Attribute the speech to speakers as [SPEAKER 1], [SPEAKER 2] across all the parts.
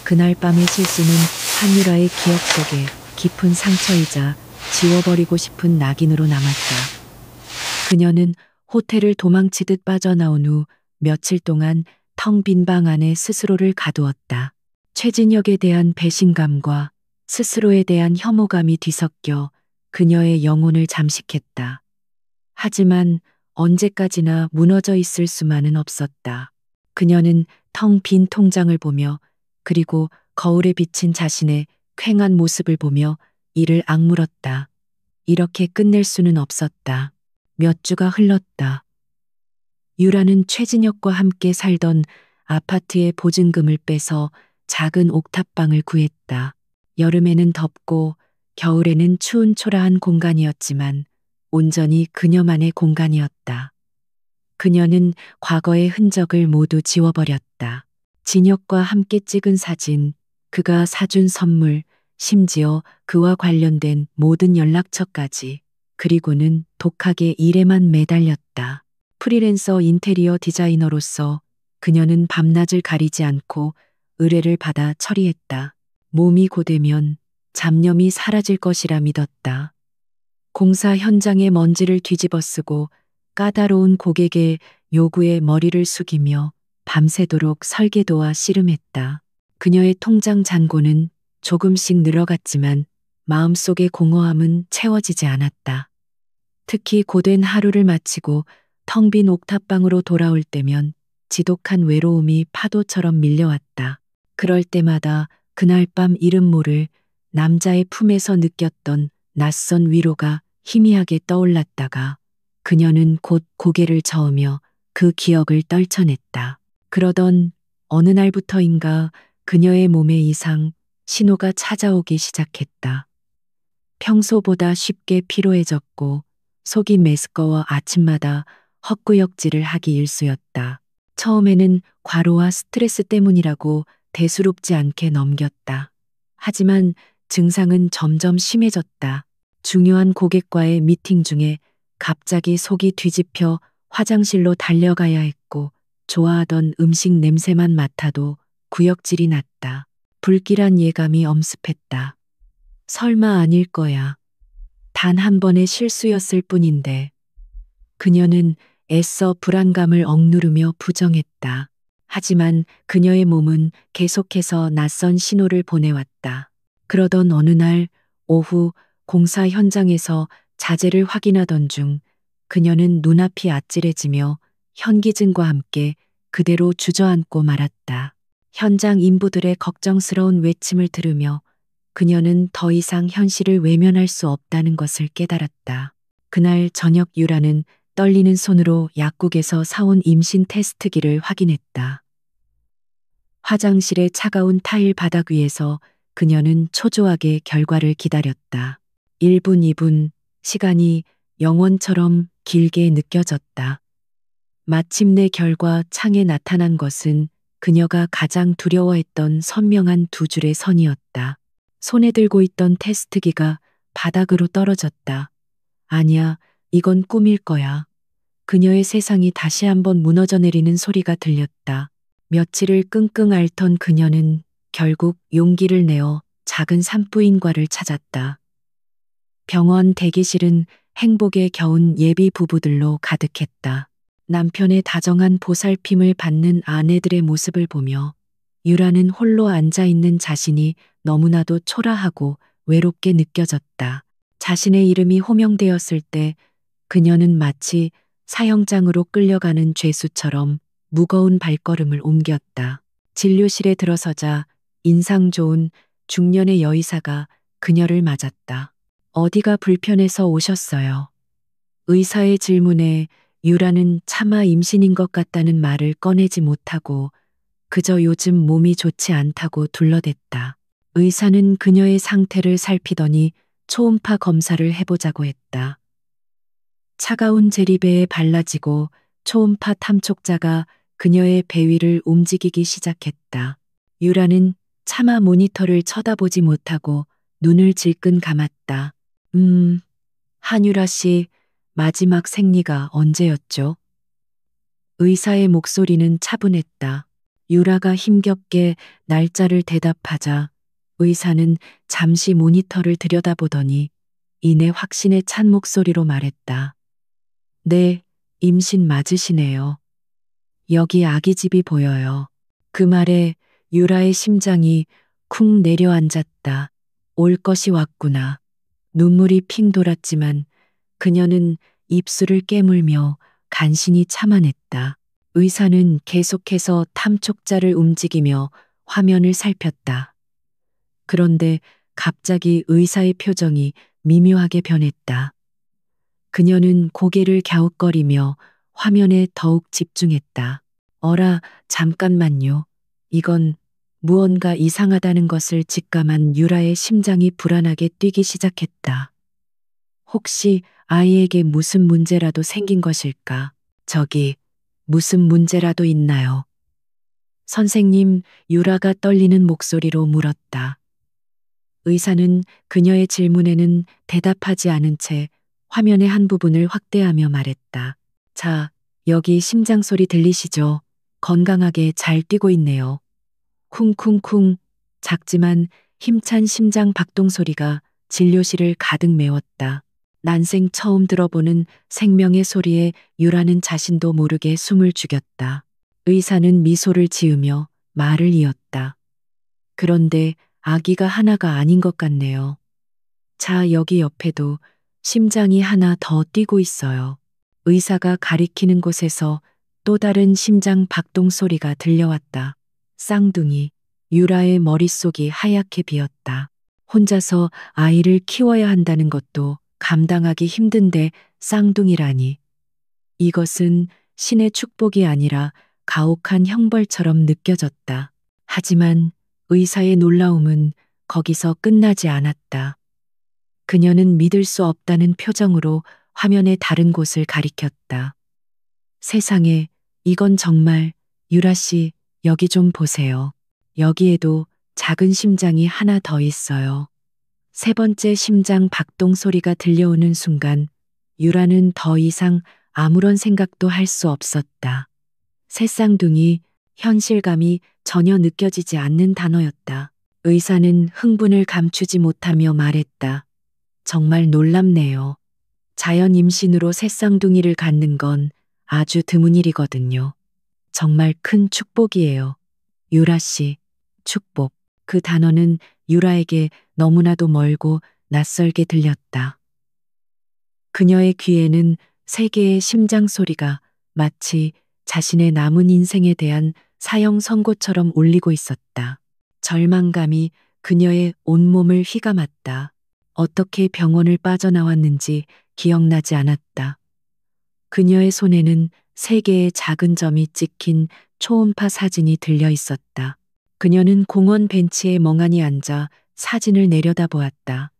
[SPEAKER 1] 그날 밤의 실수는 한유라의 기억 속에 깊은 상처이자 지워버리고 싶은 낙인으로 남았다. 그녀는 호텔을 도망치듯 빠져나온 후 며칠 동안 텅 빈 방 안에 스스로를 가두었다. 최진혁에 대한 배신감과 스스로에 대한 혐오감이 뒤섞여 그녀의 영혼을 잠식했다. 하지만 언제까지나 무너져 있을 수만은 없었다. 그녀는 텅 빈 통장을 보며 그리고 거울에 비친 자신의 퀭한 모습을 보며 이를 악물었다. 이렇게 끝낼 수는 없었다. 몇 주가 흘렀다. 유라는 최진혁과 함께 살던 아파트의 보증금을 빼서 작은 옥탑방을 구했다. 여름에는 덥고 겨울에는 추운 초라한 공간이었지만 온전히 그녀만의 공간이었다. 그녀는 과거의 흔적을 모두 지워버렸다. 진혁과 함께 찍은 사진, 그가 사준 선물, 심지어 그와 관련된 모든 연락처까지, 그리고는 독하게 일에만 매달렸다. 프리랜서 인테리어 디자이너로서 그녀는 밤낮을 가리지 않고 의뢰를 받아 처리했다. 몸이 고되면 잡념이 사라질 것이라 믿었다. 공사 현장의 먼지를 뒤집어 쓰고 까다로운 고객의 요구에 머리를 숙이며 밤새도록 설계도와 씨름했다. 그녀의 통장 잔고는 조금씩 늘어갔지만 마음속의 공허함은 채워지지 않았다. 특히 고된 하루를 마치고 텅 빈 옥탑방으로 돌아올 때면 지독한 외로움이 파도처럼 밀려왔다. 그럴 때마다 그날 밤 이름 모를 남자의 품에서 느꼈던 낯선 위로가 희미하게 떠올랐다가 그녀는 곧 고개를 저으며 그 기억을 떨쳐냈다. 그러던 어느 날부터인가 그녀의 몸에 이상 신호가 찾아오기 시작했다. 평소보다 쉽게 피로해졌고 속이 메스꺼워 아침마다 헛구역질을 하기 일쑤였다. 처음에는 과로와 스트레스 때문이라고 대수롭지 않게 넘겼다. 하지만 증상은 점점 심해졌다. 중요한 고객과의 미팅 중에 갑자기 속이 뒤집혀 화장실로 달려가야 했고 좋아하던 음식 냄새만 맡아도 구역질이 났다. 불길한 예감이 엄습했다. 설마 아닐 거야. 단 한 번의 실수였을 뿐인데. 그녀는 애써 불안감을 억누르며 부정했다. 하지만 그녀의 몸은 계속해서 낯선 신호를 보내왔다. 그러던 어느 날 오후 공사 현장에서 자재를 확인하던 중 그녀는 눈앞이 아찔해지며 현기증과 함께 그대로 주저앉고 말았다. 현장 인부들의 걱정스러운 외침을 들으며 그녀는 더 이상 현실을 외면할 수 없다는 것을 깨달았다. 그날 저녁 유라는 떨리는 손으로 약국에서 사온 임신 테스트기를 확인했다. 화장실의 차가운 타일 바닥 위에서 그녀는 초조하게 결과를 기다렸다. 1분, 2분, 시간이 영원처럼 길게 느껴졌다. 마침내 결과 창에 나타난 것은 그녀가 가장 두려워했던 선명한 두 줄의 선이었다. 손에 들고 있던 테스트기가 바닥으로 떨어졌다. 아니야, 이건 꿈일 거야. 그녀의 세상이 다시 한번 무너져 내리는 소리가 들렸다. 며칠을 끙끙 앓던 그녀는 결국 용기를 내어 작은 산부인과를 찾았다. 병원 대기실은 행복에 겨운 예비 부부들로 가득했다. 남편의 다정한 보살핌을 받는 아내들의 모습을 보며 유라는 홀로 앉아있는 자신이 너무나도 초라하고 외롭게 느껴졌다. 자신의 이름이 호명되었을 때 그녀는 마치 사형장으로 끌려가는 죄수처럼 무거운 발걸음을 옮겼다. 진료실에 들어서자 인상 좋은 중년의 여의사가 그녀를 맞았다. 어디가 불편해서 오셨어요? 의사의 질문에 유라는 차마 임신인 것 같다는 말을 꺼내지 못하고 그저 요즘 몸이 좋지 않다고 둘러댔다. 의사는 그녀의 상태를 살피더니 초음파 검사를 해보자고 했다. 차가운 제리배에 발라지고 초음파 탐촉자가 그녀의 배위를 움직이기 시작했다. 유라는 차마 모니터를 쳐다보지 못하고 눈을 질끈 감았다. 한유라 씨, 마지막 생리가 언제였죠? 의사의 목소리는 차분했다. 유라가 힘겹게 날짜를 대답하자 의사는 잠시 모니터를 들여다보더니 이내 확신에 찬 목소리로 말했다. 네, 임신 맞으시네요. 여기 아기집이 보여요. 그 말에 유라의 심장이 쿵 내려앉았다. 올 것이 왔구나. 눈물이 핑 돌았지만 그녀는 입술을 깨물며 간신히 참아냈다. 의사는 계속해서 탐촉자를 움직이며 화면을 살폈다. 그런데 갑자기 의사의 표정이 미묘하게 변했다. 그녀는 고개를 갸웃거리며 화면에 더욱 집중했다. 어라, 잠깐만요. 이건 무언가 이상하다는 것을 직감한 유라의 심장이 불안하게 뛰기 시작했다. 혹시 아이에게 무슨 문제라도 생긴 것일까? 저기, 무슨 문제라도 있나요? 선생님, 유라가 떨리는 목소리로 물었다. 의사는 그녀의 질문에는 대답하지 않은 채 화면의 한 부분을 확대하며 말했다. 자, 여기 심장 소리 들리시죠? 건강하게 잘 뛰고 있네요. 쿵쿵쿵, 작지만 힘찬 심장 박동 소리가 진료실을 가득 메웠다. 난생 처음 들어보는 생명의 소리에 유라는 자신도 모르게 숨을 죽였다. 의사는 미소를 지으며 말을 이었다. 그런데 아기가 하나가 아닌 것 같네요. 자, 여기 옆에도 심장이 하나 더 뛰고 있어요. 의사가 가리키는 곳에서 또 다른 심장 박동 소리가 들려왔다. 쌍둥이, 유라의 머릿속이 하얗게 비었다. 혼자서 아이를 키워야 한다는 것도 감당하기 힘든데 쌍둥이라니. 이것은 신의 축복이 아니라 가혹한 형벌처럼 느껴졌다. 하지만 의사의 놀라움은 거기서 끝나지 않았다. 그녀는 믿을 수 없다는 표정으로 화면의 다른 곳을 가리켰다. 세상에, 이건 정말, 유라 씨, 여기 좀 보세요. 여기에도 작은 심장이 하나 더 있어요. 세 번째 심장 박동 소리가 들려오는 순간 유라는 더 이상 아무런 생각도 할 수 없었다. 새쌍둥이, 현실감이 전혀 느껴지지 않는 단어였다. 의사는 흥분을 감추지 못하며 말했다. 정말 놀랍네요. 자연 임신으로 새쌍둥이를 갖는 건 아주 드문 일이거든요. 정말 큰 축복이에요. 유라 씨, 축복. 그 단어는 유라에게 너무나도 멀고 낯설게 들렸다. 그녀의 귀에는 세 개의 심장 소리가 마치 자신의 남은 인생에 대한 사형 선고처럼 울리고 있었다. 절망감이 그녀의 온몸을 휘감았다. 어떻게 병원을 빠져나왔는지 기억나지 않았다. 그녀의 손에는 세 개의 작은 점이 찍힌 초음파 사진이 들려 있었다. 그녀는 공원 벤치에 멍하니 앉아 사진을 내려다보았다.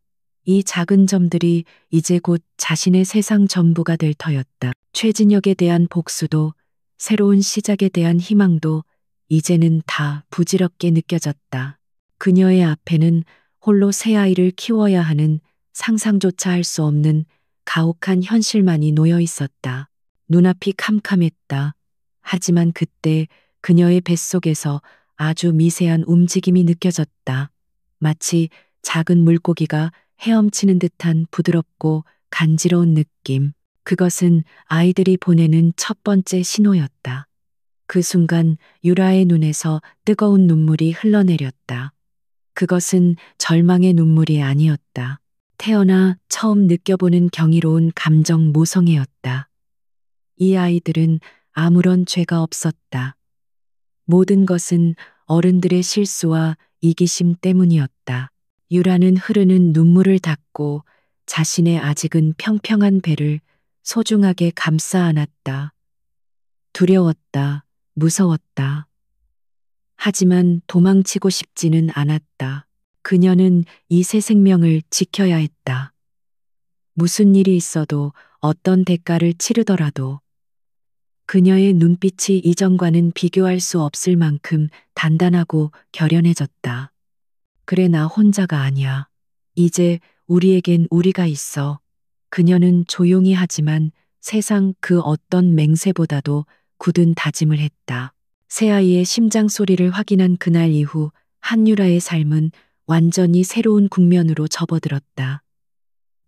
[SPEAKER 1] 이 작은 점들이 이제 곧 자신의 세상 전부가 될 터였다. 최진혁에 대한 복수도 새로운 시작에 대한 희망도 이제는 다 부질없게 느껴졌다. 그녀의 앞에는 홀로 새 아이를 키워야 하는 상상조차 할 수 없는 가혹한 현실만이 놓여 있었다. 눈앞이 캄캄했다. 하지만 그때 그녀의 뱃속에서 아주 미세한 움직임이 느껴졌다. 마치 작은 물고기가 헤엄치는 듯한 부드럽고 간지러운 느낌. 그것은 아이들이 보내는 첫 번째 신호였다. 그 순간 유라의 눈에서 뜨거운 눈물이 흘러내렸다. 그것은 절망의 눈물이 아니었다. 태어나 처음 느껴보는 경이로운 감정 모성애였다. 이 아이들은 아무런 죄가 없었다. 모든 것은 어른들의 실수와 이기심 때문이었다. 유라는 흐르는 눈물을 닦고 자신의 아직은 평평한 배를 소중하게 감싸 안았다. 두려웠다. 무서웠다. 하지만 도망치고 싶지는 않았다. 그녀는 이 새 생명을 지켜야 했다. 무슨 일이 있어도 어떤 대가를 치르더라도 그녀의 눈빛이 이전과는 비교할 수 없을 만큼 단단하고 결연해졌다. 그래, 나 혼자가 아니야. 이제 우리에겐 우리가 있어. 그녀는 조용히 하지만 세상 그 어떤 맹세보다도 굳은 다짐을 했다. 새아이의 심장 소리를 확인한 그날 이후 한유라의 삶은 완전히 새로운 국면으로 접어들었다.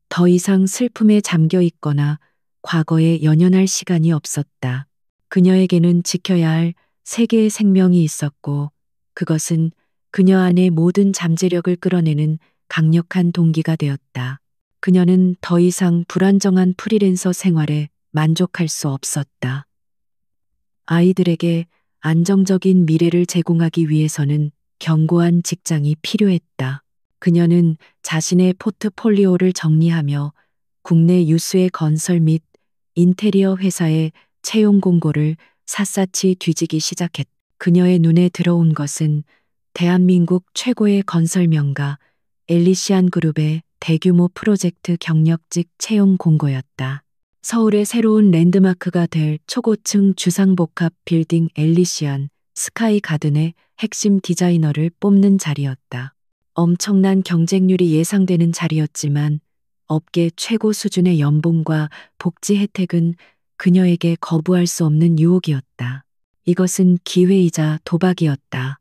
[SPEAKER 1] 더 이상 슬픔에 잠겨 있거나 과거에 연연할 시간이 없었다. 그녀에게는 지켜야 할 세 개의 생명이 있었고, 그것은 그녀 안의 모든 잠재력을 끌어내는 강력한 동기가 되었다. 그녀는 더 이상 불안정한 프리랜서 생활에 만족할 수 없었다. 아이들에게 안정적인 미래를 제공하기 위해서는 견고한 직장이 필요했다. 그녀는 자신의 포트폴리오를 정리하며 국내 유수의 건설 및 인테리어 회사의 채용 공고를 샅샅이 뒤지기 시작했다. 그녀의 눈에 들어온 것은 대한민국 최고의 건설 명가 엘리시안 그룹의 대규모 프로젝트 경력직 채용 공고였다. 서울의 새로운 랜드마크가 될 초고층 주상복합 빌딩 엘리시안 스카이 가든의 핵심 디자이너를 뽑는 자리였다. 엄청난 경쟁률이 예상되는 자리였지만 업계 최고 수준의 연봉과 복지 혜택은 그녀에게 거부할 수 없는 유혹이었다. 이것은 기회이자 도박이었다.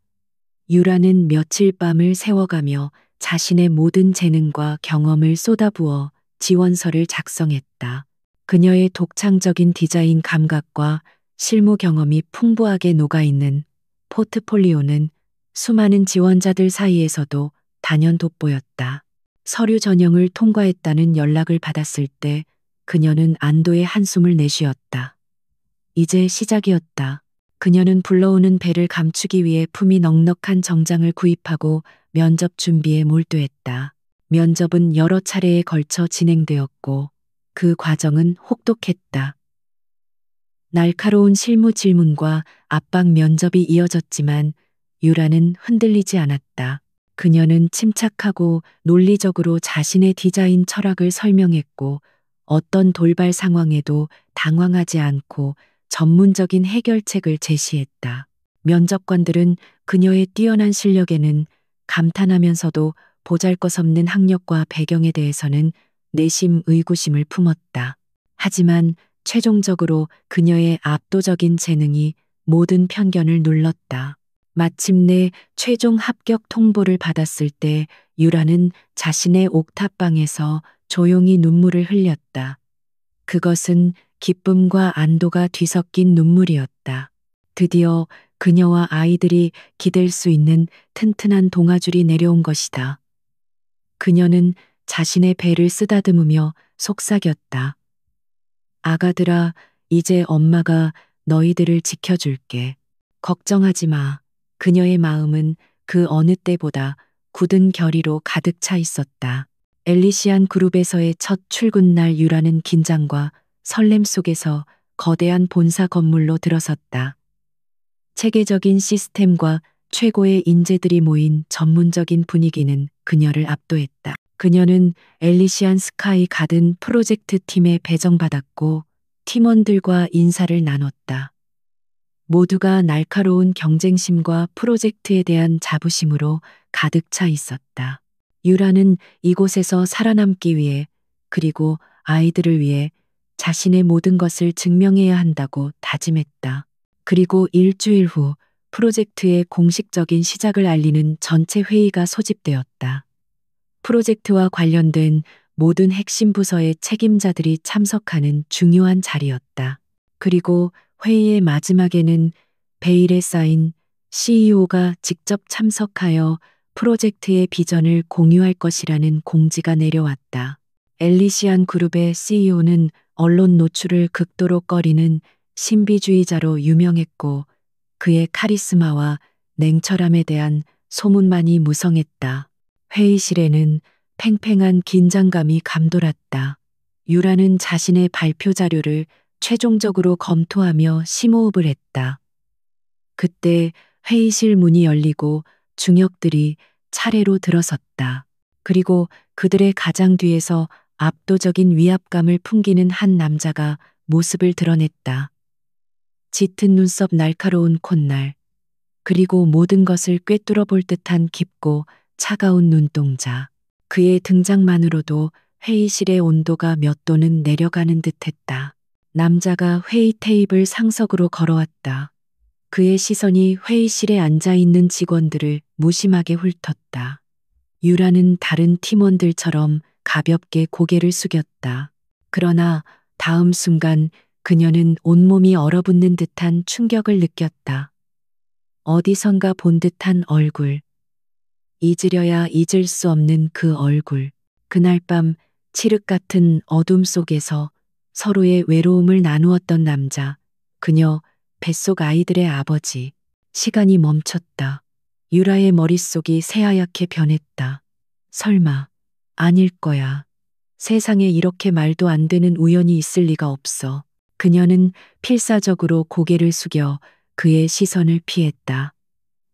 [SPEAKER 1] 유라는 며칠 밤을 새워가며 자신의 모든 재능과 경험을 쏟아부어 지원서를 작성했다. 그녀의 독창적인 디자인 감각과 실무 경험이 풍부하게 녹아있는 포트폴리오는 수많은 지원자들 사이에서도 단연 돋보였다. 서류 전형을 통과했다는 연락을 받았을 때 그녀는 안도의 한숨을 내쉬었다. 이제 시작이었다. 그녀는 불러오는 배를 감추기 위해 품이 넉넉한 정장을 구입하고 면접 준비에 몰두했다. 면접은 여러 차례에 걸쳐 진행되었고 그 과정은 혹독했다. 날카로운 실무 질문과 압박 면접이 이어졌지만 유라는 흔들리지 않았다. 그녀는 침착하고 논리적으로 자신의 디자인 철학을 설명했고 어떤 돌발 상황에도 당황하지 않고 전문적인 해결책을 제시했다. 면접관들은 그녀의 뛰어난 실력에는 감탄하면서도 보잘것없는 학력과 배경에 대해서는 내심 의구심을 품었다. 하지만 최종적으로 그녀의 압도적인 재능이 모든 편견을 눌렀다. 마침내 최종 합격 통보를 받았을 때 유라는 자신의 옥탑방에서 조용히 눈물을 흘렸다. 그것은 기쁨과 안도가 뒤섞인 눈물이었다. 드디어 그녀와 아이들이 기댈 수 있는 튼튼한 동아줄이 내려온 것이다. 그녀는 자신의 배를 쓰다듬으며 속삭였다. 아가들아, 이제 엄마가 너희들을 지켜줄게. 걱정하지 마. 그녀의 마음은 그 어느 때보다 굳은 결의로 가득 차 있었다. 엘리시안 그룹에서의 첫 출근 날 유라는 긴장과 설렘 속에서 거대한 본사 건물로 들어섰다. 체계적인 시스템과 최고의 인재들이 모인 전문적인 분위기는 그녀를 압도했다. 그녀는 엘리시안 스카이 가든 프로젝트 팀에 배정받았고 팀원들과 인사를 나눴다. 모두가 날카로운 경쟁심과 프로젝트에 대한 자부심으로 가득 차 있었다. 유라는 이곳에서 살아남기 위해 그리고 아이들을 위해 자신의 모든 것을 증명해야 한다고 다짐했다. 그리고 일주일 후 프로젝트의 공식적인 시작을 알리는 전체 회의가 소집되었다. 프로젝트와 관련된 모든 핵심 부서의 책임자들이 참석하는 중요한 자리였다. 그리고 회의의 마지막에는 베일에 쌓인 CEO가 직접 참석하여 프로젝트의 비전을 공유할 것이라는 공지가 내려왔다. 엘리시안 그룹의 CEO는 언론 노출을 극도로 꺼리는 신비주의자로 유명했고 그의 카리스마와 냉철함에 대한 소문만이 무성했다. 회의실에는 팽팽한 긴장감이 감돌았다. 유라는 자신의 발표 자료를 최종적으로 검토하며 심호흡을 했다. 그때 회의실 문이 열리고 중역들이 차례로 들어섰다. 그리고 그들의 가장 뒤에서 압도적인 위압감을 풍기는 한 남자가 모습을 드러냈다. 짙은 눈썹, 날카로운 콧날, 그리고 모든 것을 꿰뚫어 볼 듯한 깊고 차가운 눈동자. 그의 등장만으로도 회의실의 온도가 몇 도는 내려가는 듯했다. 남자가 회의 테이블 상석으로 걸어왔다. 그의 시선이 회의실에 앉아 있는 직원들을 무심하게 훑었다. 유라는 다른 팀원들처럼 가볍게 고개를 숙였다. 그러나 다음 순간 그녀는 온몸이 얼어붙는 듯한 충격을 느꼈다. 어디선가 본 듯한 얼굴. 잊으려야 잊을 수 없는 그 얼굴. 그날 밤 칠흑 같은 어둠 속에서 서로의 외로움을 나누었던 남자. 그녀 뱃속 아이들의 아버지. 시간이 멈췄다. 유라의 머릿속이 새하얗게 변했다. 설마, 아닐 거야. 세상에 이렇게 말도 안 되는 우연이 있을 리가 없어. 그녀는 필사적으로 고개를 숙여 그의 시선을 피했다.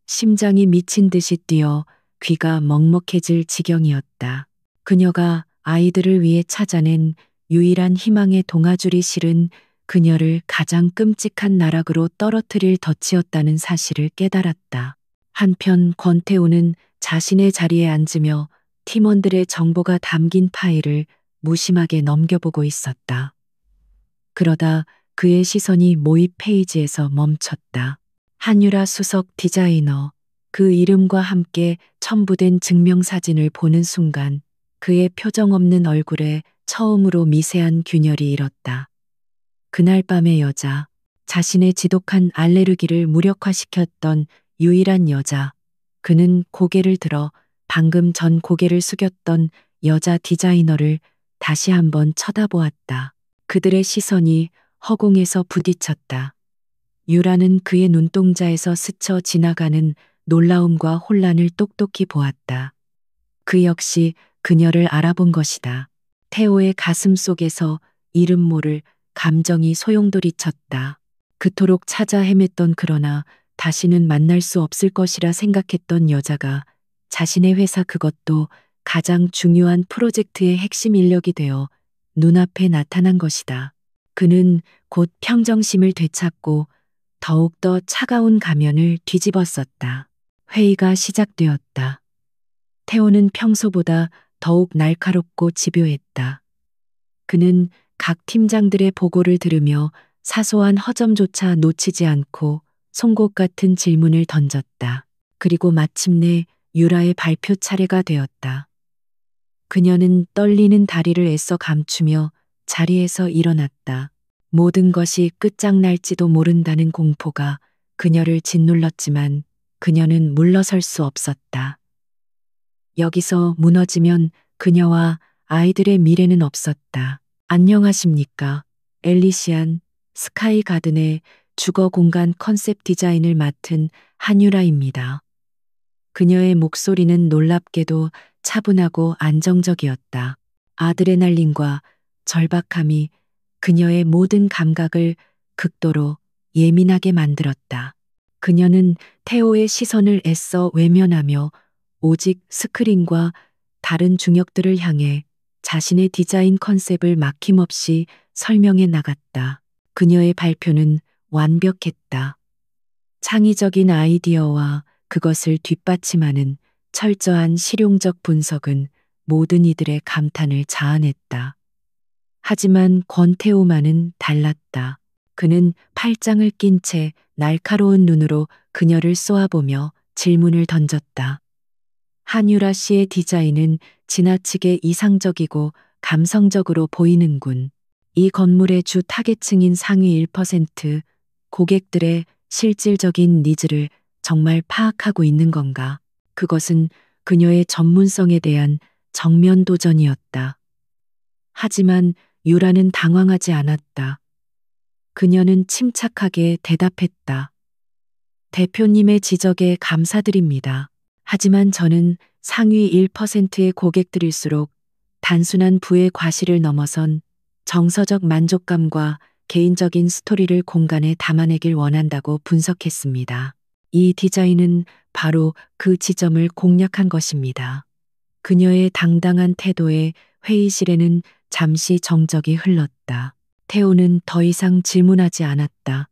[SPEAKER 1] 심장이 미친 듯이 뛰어 귀가 먹먹해질 지경이었다. 그녀가 아이들을 위해 찾아낸 유일한 희망의 동아줄이 실은 그녀를 가장 끔찍한 나락으로 떨어뜨릴 덫이었다는 사실을 깨달았다. 한편 권태우는 자신의 자리에 앉으며 팀원들의 정보가 담긴 파일을 무심하게 넘겨보고 있었다. 그러다 그의 시선이 모의 페이지에서 멈췄다. 한유라 수석 디자이너, 그 이름과 함께 첨부된 증명사진을 보는 순간 그의 표정 없는 얼굴에 처음으로 미세한 균열이 일었다. 그날 밤의 여자, 자신의 지독한 알레르기를 무력화시켰던 유일한 여자, 그는 고개를 들어 방금 전 고개를 숙였던 여자 디자이너를 다시 한번 쳐다보았다. 그들의 시선이 허공에서 부딪혔다. 유라는 그의 눈동자에서 스쳐 지나가는 놀라움과 혼란을 똑똑히 보았다. 그 역시 그녀를 알아본 것이다. 태호의 가슴 속에서 이름 모를 감정이 소용돌이쳤다. 그토록 찾아 헤맸던 그러나 다시는 만날 수 없을 것이라 생각했던 여자가 자신의 회사 그것도 가장 중요한 프로젝트의 핵심 인력이 되어 눈앞에 나타난 것이다. 그는 곧 평정심을 되찾고 더욱더 차가운 가면을 뒤집었었다. 회의가 시작되었다. 태호는 평소보다 더욱 날카롭고 집요했다. 그는 각 팀장들의 보고를 들으며 사소한 허점조차 놓치지 않고 송곳 같은 질문을 던졌다. 그리고 마침내 유라의 발표 차례가 되었다. 그녀는 떨리는 다리를 애써 감추며 자리에서 일어났다. 모든 것이 끝장날지도 모른다는 공포가 그녀를 짓눌렀지만 그녀는 물러설 수 없었다. 여기서 무너지면 그녀와 아이들의 미래는 없었다. 안녕하십니까. 엘리시안 스카이 가든의 주거 공간 컨셉 디자인을 맡은 한유라입니다. 그녀의 목소리는 놀랍게도 차분하고 안정적이었다. 아드레날린과 절박함이 그녀의 모든 감각을 극도로 예민하게 만들었다. 그녀는 태호의 시선을 애써 외면하며 오직 스크린과 다른 중역들을 향해 자신의 디자인 컨셉을 막힘없이 설명해 나갔다. 그녀의 발표는 완벽했다. 창의적인 아이디어와 그것을 뒷받침하는 철저한 실용적 분석은 모든 이들의 감탄을 자아냈다. 하지만 권태호만은 달랐다. 그는 팔짱을 낀 채 날카로운 눈으로 그녀를 쏘아보며 질문을 던졌다. 한유라 씨의 디자인은 지나치게 이상적이고 감성적으로 보이는군. 이 건물의 주 타겟층인 상위 1%, 고객들의 실질적인 니즈를 정말 파악하고 있는 건가? 그것은 그녀의 전문성에 대한 정면 도전이었다. 하지만 유라는 당황하지 않았다. 그녀는 침착하게 대답했다. 대표님의 지적에 감사드립니다. 하지만 저는 상위 1%의 고객들일수록 단순한 부의 과실을 넘어선 정서적 만족감과 개인적인 스토리를 공간에 담아내길 원한다고 분석했습니다. 이 디자인은 바로 그 지점을 공략한 것입니다. 그녀의 당당한 태도에 회의실에는 잠시 정적이 흘렀다. 태호는 더 이상 질문하지 않았다.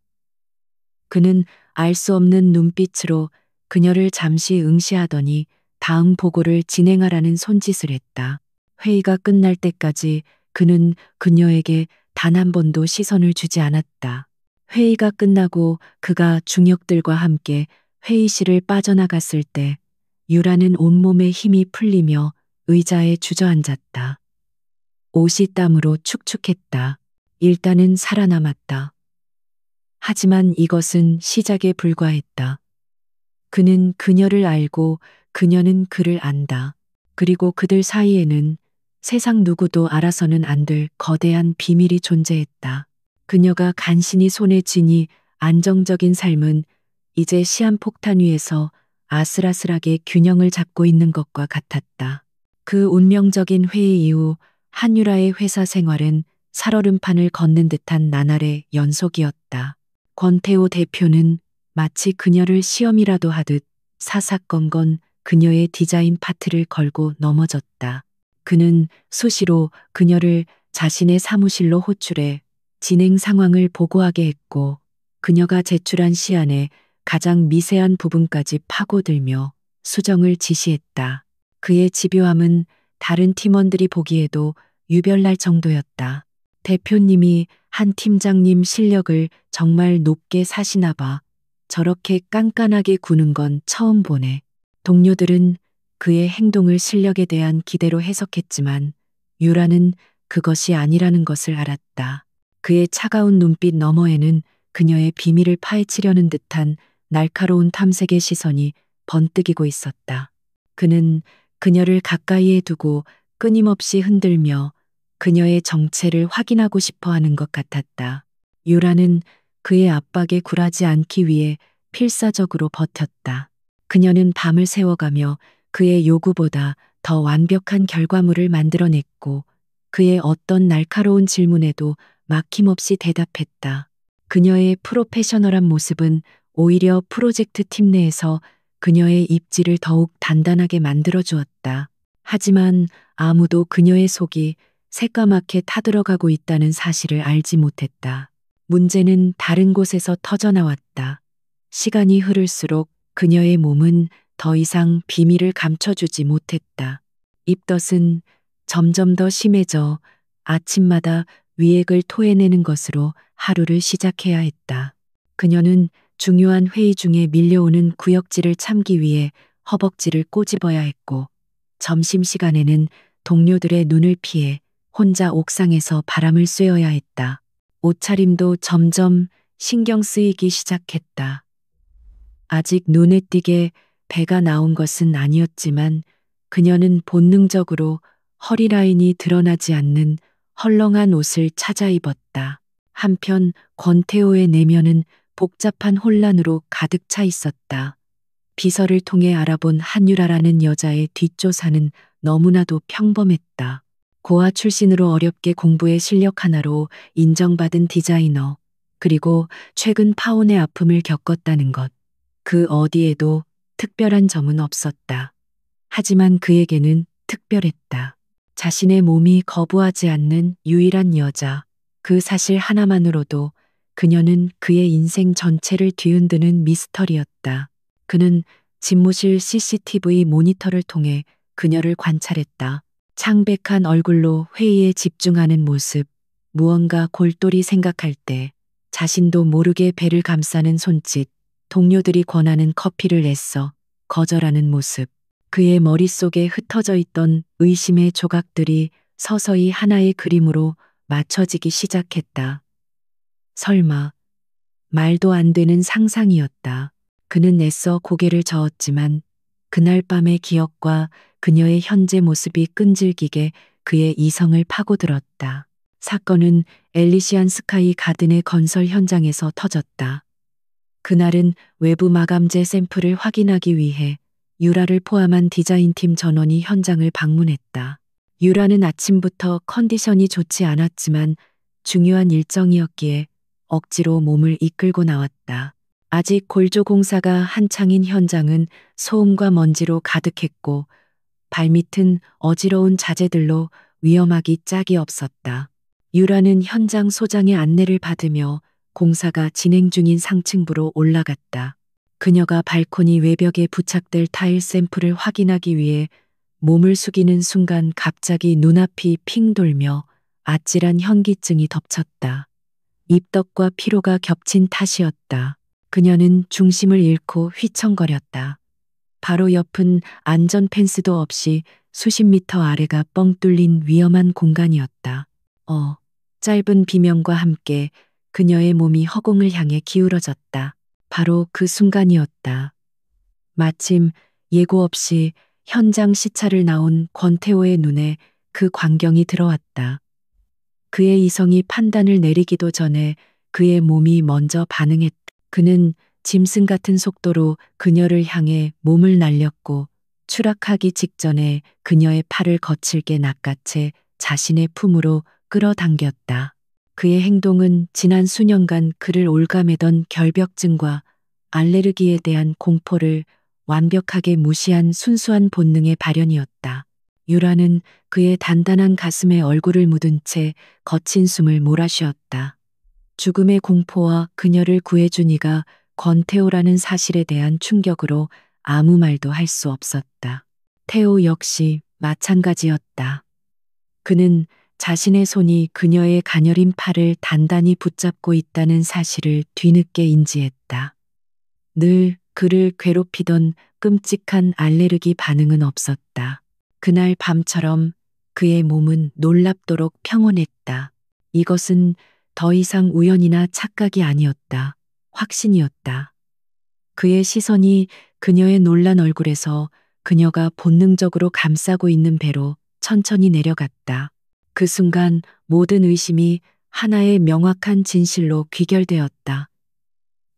[SPEAKER 1] 그는 알 수 없는 눈빛으로 그녀를 잠시 응시하더니 다음 보고를 진행하라는 손짓을 했다. 회의가 끝날 때까지 그는 그녀에게 단 한 번도 시선을 주지 않았다. 회의가 끝나고 그가 중역들과 함께 회의실을 빠져나갔을 때 유라는 온몸에 힘이 풀리며 의자에 주저앉았다. 옷이 땀으로 축축했다. 일단은 살아남았다. 하지만 이것은 시작에 불과했다. 그는 그녀를 알고 그녀는 그를 안다. 그리고 그들 사이에는 세상 누구도 알아서는 안 될 거대한 비밀이 존재했다. 그녀가 간신히 손에 쥐니 안정적인 삶은 이제 시한폭탄 위에서 아슬아슬하게 균형을 잡고 있는 것과 같았다. 그 운명적인 회의 이후 한유라의 회사 생활은 살얼음판을 걷는 듯한 나날의 연속이었다. 권태호 대표는 마치 그녀를 시험이라도 하듯 사사건건 그녀의 디자인 파트를 걸고 넘어졌다. 그는 수시로 그녀를 자신의 사무실로 호출해 진행 상황을 보고하게 했고 그녀가 제출한 시안의 가장 미세한 부분까지 파고들며 수정을 지시했다. 그의 집요함은 다른 팀원들이 보기에도 유별날 정도였다. 대표님이 한 팀장님 실력을 정말 높게 사시나 봐. 저렇게 깐깐하게 구는 건 처음 보네. 동료들은 그의 행동을 실력에 대한 기대로 해석했지만 유라는 그것이 아니라는 것을 알았다. 그의 차가운 눈빛 너머에는 그녀의 비밀을 파헤치려는 듯한 날카로운 탐색의 시선이 번뜩이고 있었다. 그는 그녀를 가까이에 두고 끊임없이 흔들며 그녀의 정체를 확인하고 싶어 하는 것 같았다. 유라는 그의 압박에 굴하지 않기 위해 필사적으로 버텼다. 그녀는 밤을 새워가며 그의 요구보다 더 완벽한 결과물을 만들어냈고 그의 어떤 날카로운 질문에도 막힘없이 대답했다. 그녀의 프로페셔널한 모습은 오히려 프로젝트 팀 내에서 그녀의 입지를 더욱 단단하게 만들어주었다. 하지만 아무도 그녀의 속이 새까맣게 타들어가고 있다는 사실을 알지 못했다. 문제는 다른 곳에서 터져나왔다. 시간이 흐를수록 그녀의 몸은 더 이상 비밀을 감춰주지 못했다. 입덧은 점점 더 심해져 아침마다 위액을 토해내는 것으로 하루를 시작해야 했다. 그녀는 중요한 회의 중에 밀려오는 구역질을 참기 위해 허벅지를 꼬집어야 했고 점심시간에는 동료들의 눈을 피해 혼자 옥상에서 바람을 쐬어야 했다. 옷차림도 점점 신경 쓰이기 시작했다. 아직 눈에 띄게 배가 나온 것은 아니었지만 그녀는 본능적으로 허리 라인이 드러나지 않는 헐렁한 옷을 찾아 입었다. 한편 권태호의 내면은 복잡한 혼란으로 가득 차 있었다. 비서를 통해 알아본 한유라라는 여자의 뒷조사는 너무나도 평범했다. 고아 출신으로 어렵게 공부해 실력 하나로 인정받은 디자이너, 그리고 최근 파혼의 아픔을 겪었다는 것. 그 어디에도 특별한 점은 없었다. 하지만 그에게는 특별했다. 자신의 몸이 거부하지 않는 유일한 여자. 그 사실 하나만으로도 그녀는 그의 인생 전체를 뒤흔드는 미스터리였다. 그는 집무실 CCTV 모니터를 통해 그녀를 관찰했다. 창백한 얼굴로 회의에 집중하는 모습, 무언가 골똘히 생각할 때 자신도 모르게 배를 감싸는 손짓, 동료들이 권하는 커피를 애써 거절하는 모습, 그의 머릿속에 흩어져 있던 의심의 조각들이 서서히 하나의 그림으로 맞춰지기 시작했다. 설마, 말도 안 되는 상상이었다. 그는 애써 고개를 저었지만 그날 밤의 기억과 그녀의 현재 모습이 끈질기게 그의 이성을 파고들었다. 사건은 엘리시안 스카이 가든의 건설 현장에서 터졌다. 그날은 외부 마감재 샘플을 확인하기 위해 유라를 포함한 디자인팀 전원이 현장을 방문했다. 유라는 아침부터 컨디션이 좋지 않았지만 중요한 일정이었기에 억지로 몸을 이끌고 나왔다. 아직 골조 공사가 한창인 현장은 소음과 먼지로 가득했고 발밑은 어지러운 자재들로 위험하기 짝이 없었다. 유라는 현장 소장의 안내를 받으며 공사가 진행 중인 상층부로 올라갔다. 그녀가 발코니 외벽에 부착될 타일 샘플을 확인하기 위해 몸을 숙이는 순간 갑자기 눈앞이 핑 돌며 아찔한 현기증이 덮쳤다. 입덕과 피로가 겹친 탓이었다. 그녀는 중심을 잃고 휘청거렸다. 바로 옆은 안전 펜스도 없이 수십 미터 아래가 뻥 뚫린 위험한 공간이었다. 짧은 비명과 함께 그녀의 몸이 허공을 향해 기울어졌다. 바로 그 순간이었다. 마침 예고 없이 현장 시찰을 나온 권태호의 눈에 그 광경이 들어왔다. 그의 이성이 판단을 내리기도 전에 그의 몸이 먼저 반응했다. 그는 짐승 같은 속도로 그녀를 향해 몸을 날렸고 추락하기 직전에 그녀의 팔을 거칠게 낚아채 자신의 품으로 끌어당겼다. 그의 행동은 지난 수년간 그를 올가매던 결벽증과 알레르기에 대한 공포를 완벽하게 무시한 순수한 본능의 발현이었다. 유라는 그의 단단한 가슴에 얼굴을 묻은 채 거친 숨을 몰아쉬었다. 죽음의 공포와 그녀를 구해준 이가 권태호라는 사실에 대한 충격으로 아무 말도 할 수 없었다. 태호 역시 마찬가지였다. 그는 자신의 손이 그녀의 가녀린 팔을 단단히 붙잡고 있다는 사실을 뒤늦게 인지했다. 늘 그를 괴롭히던 끔찍한 알레르기 반응은 없었다. 그날 밤처럼 그의 몸은 놀랍도록 평온했다. 이것은 더 이상 우연이나 착각이 아니었다. 확신이었다. 그의 시선이 그녀의 놀란 얼굴에서 그녀가 본능적으로 감싸고 있는 배로 천천히 내려갔다. 그 순간 모든 의심이 하나의 명확한 진실로 귀결되었다.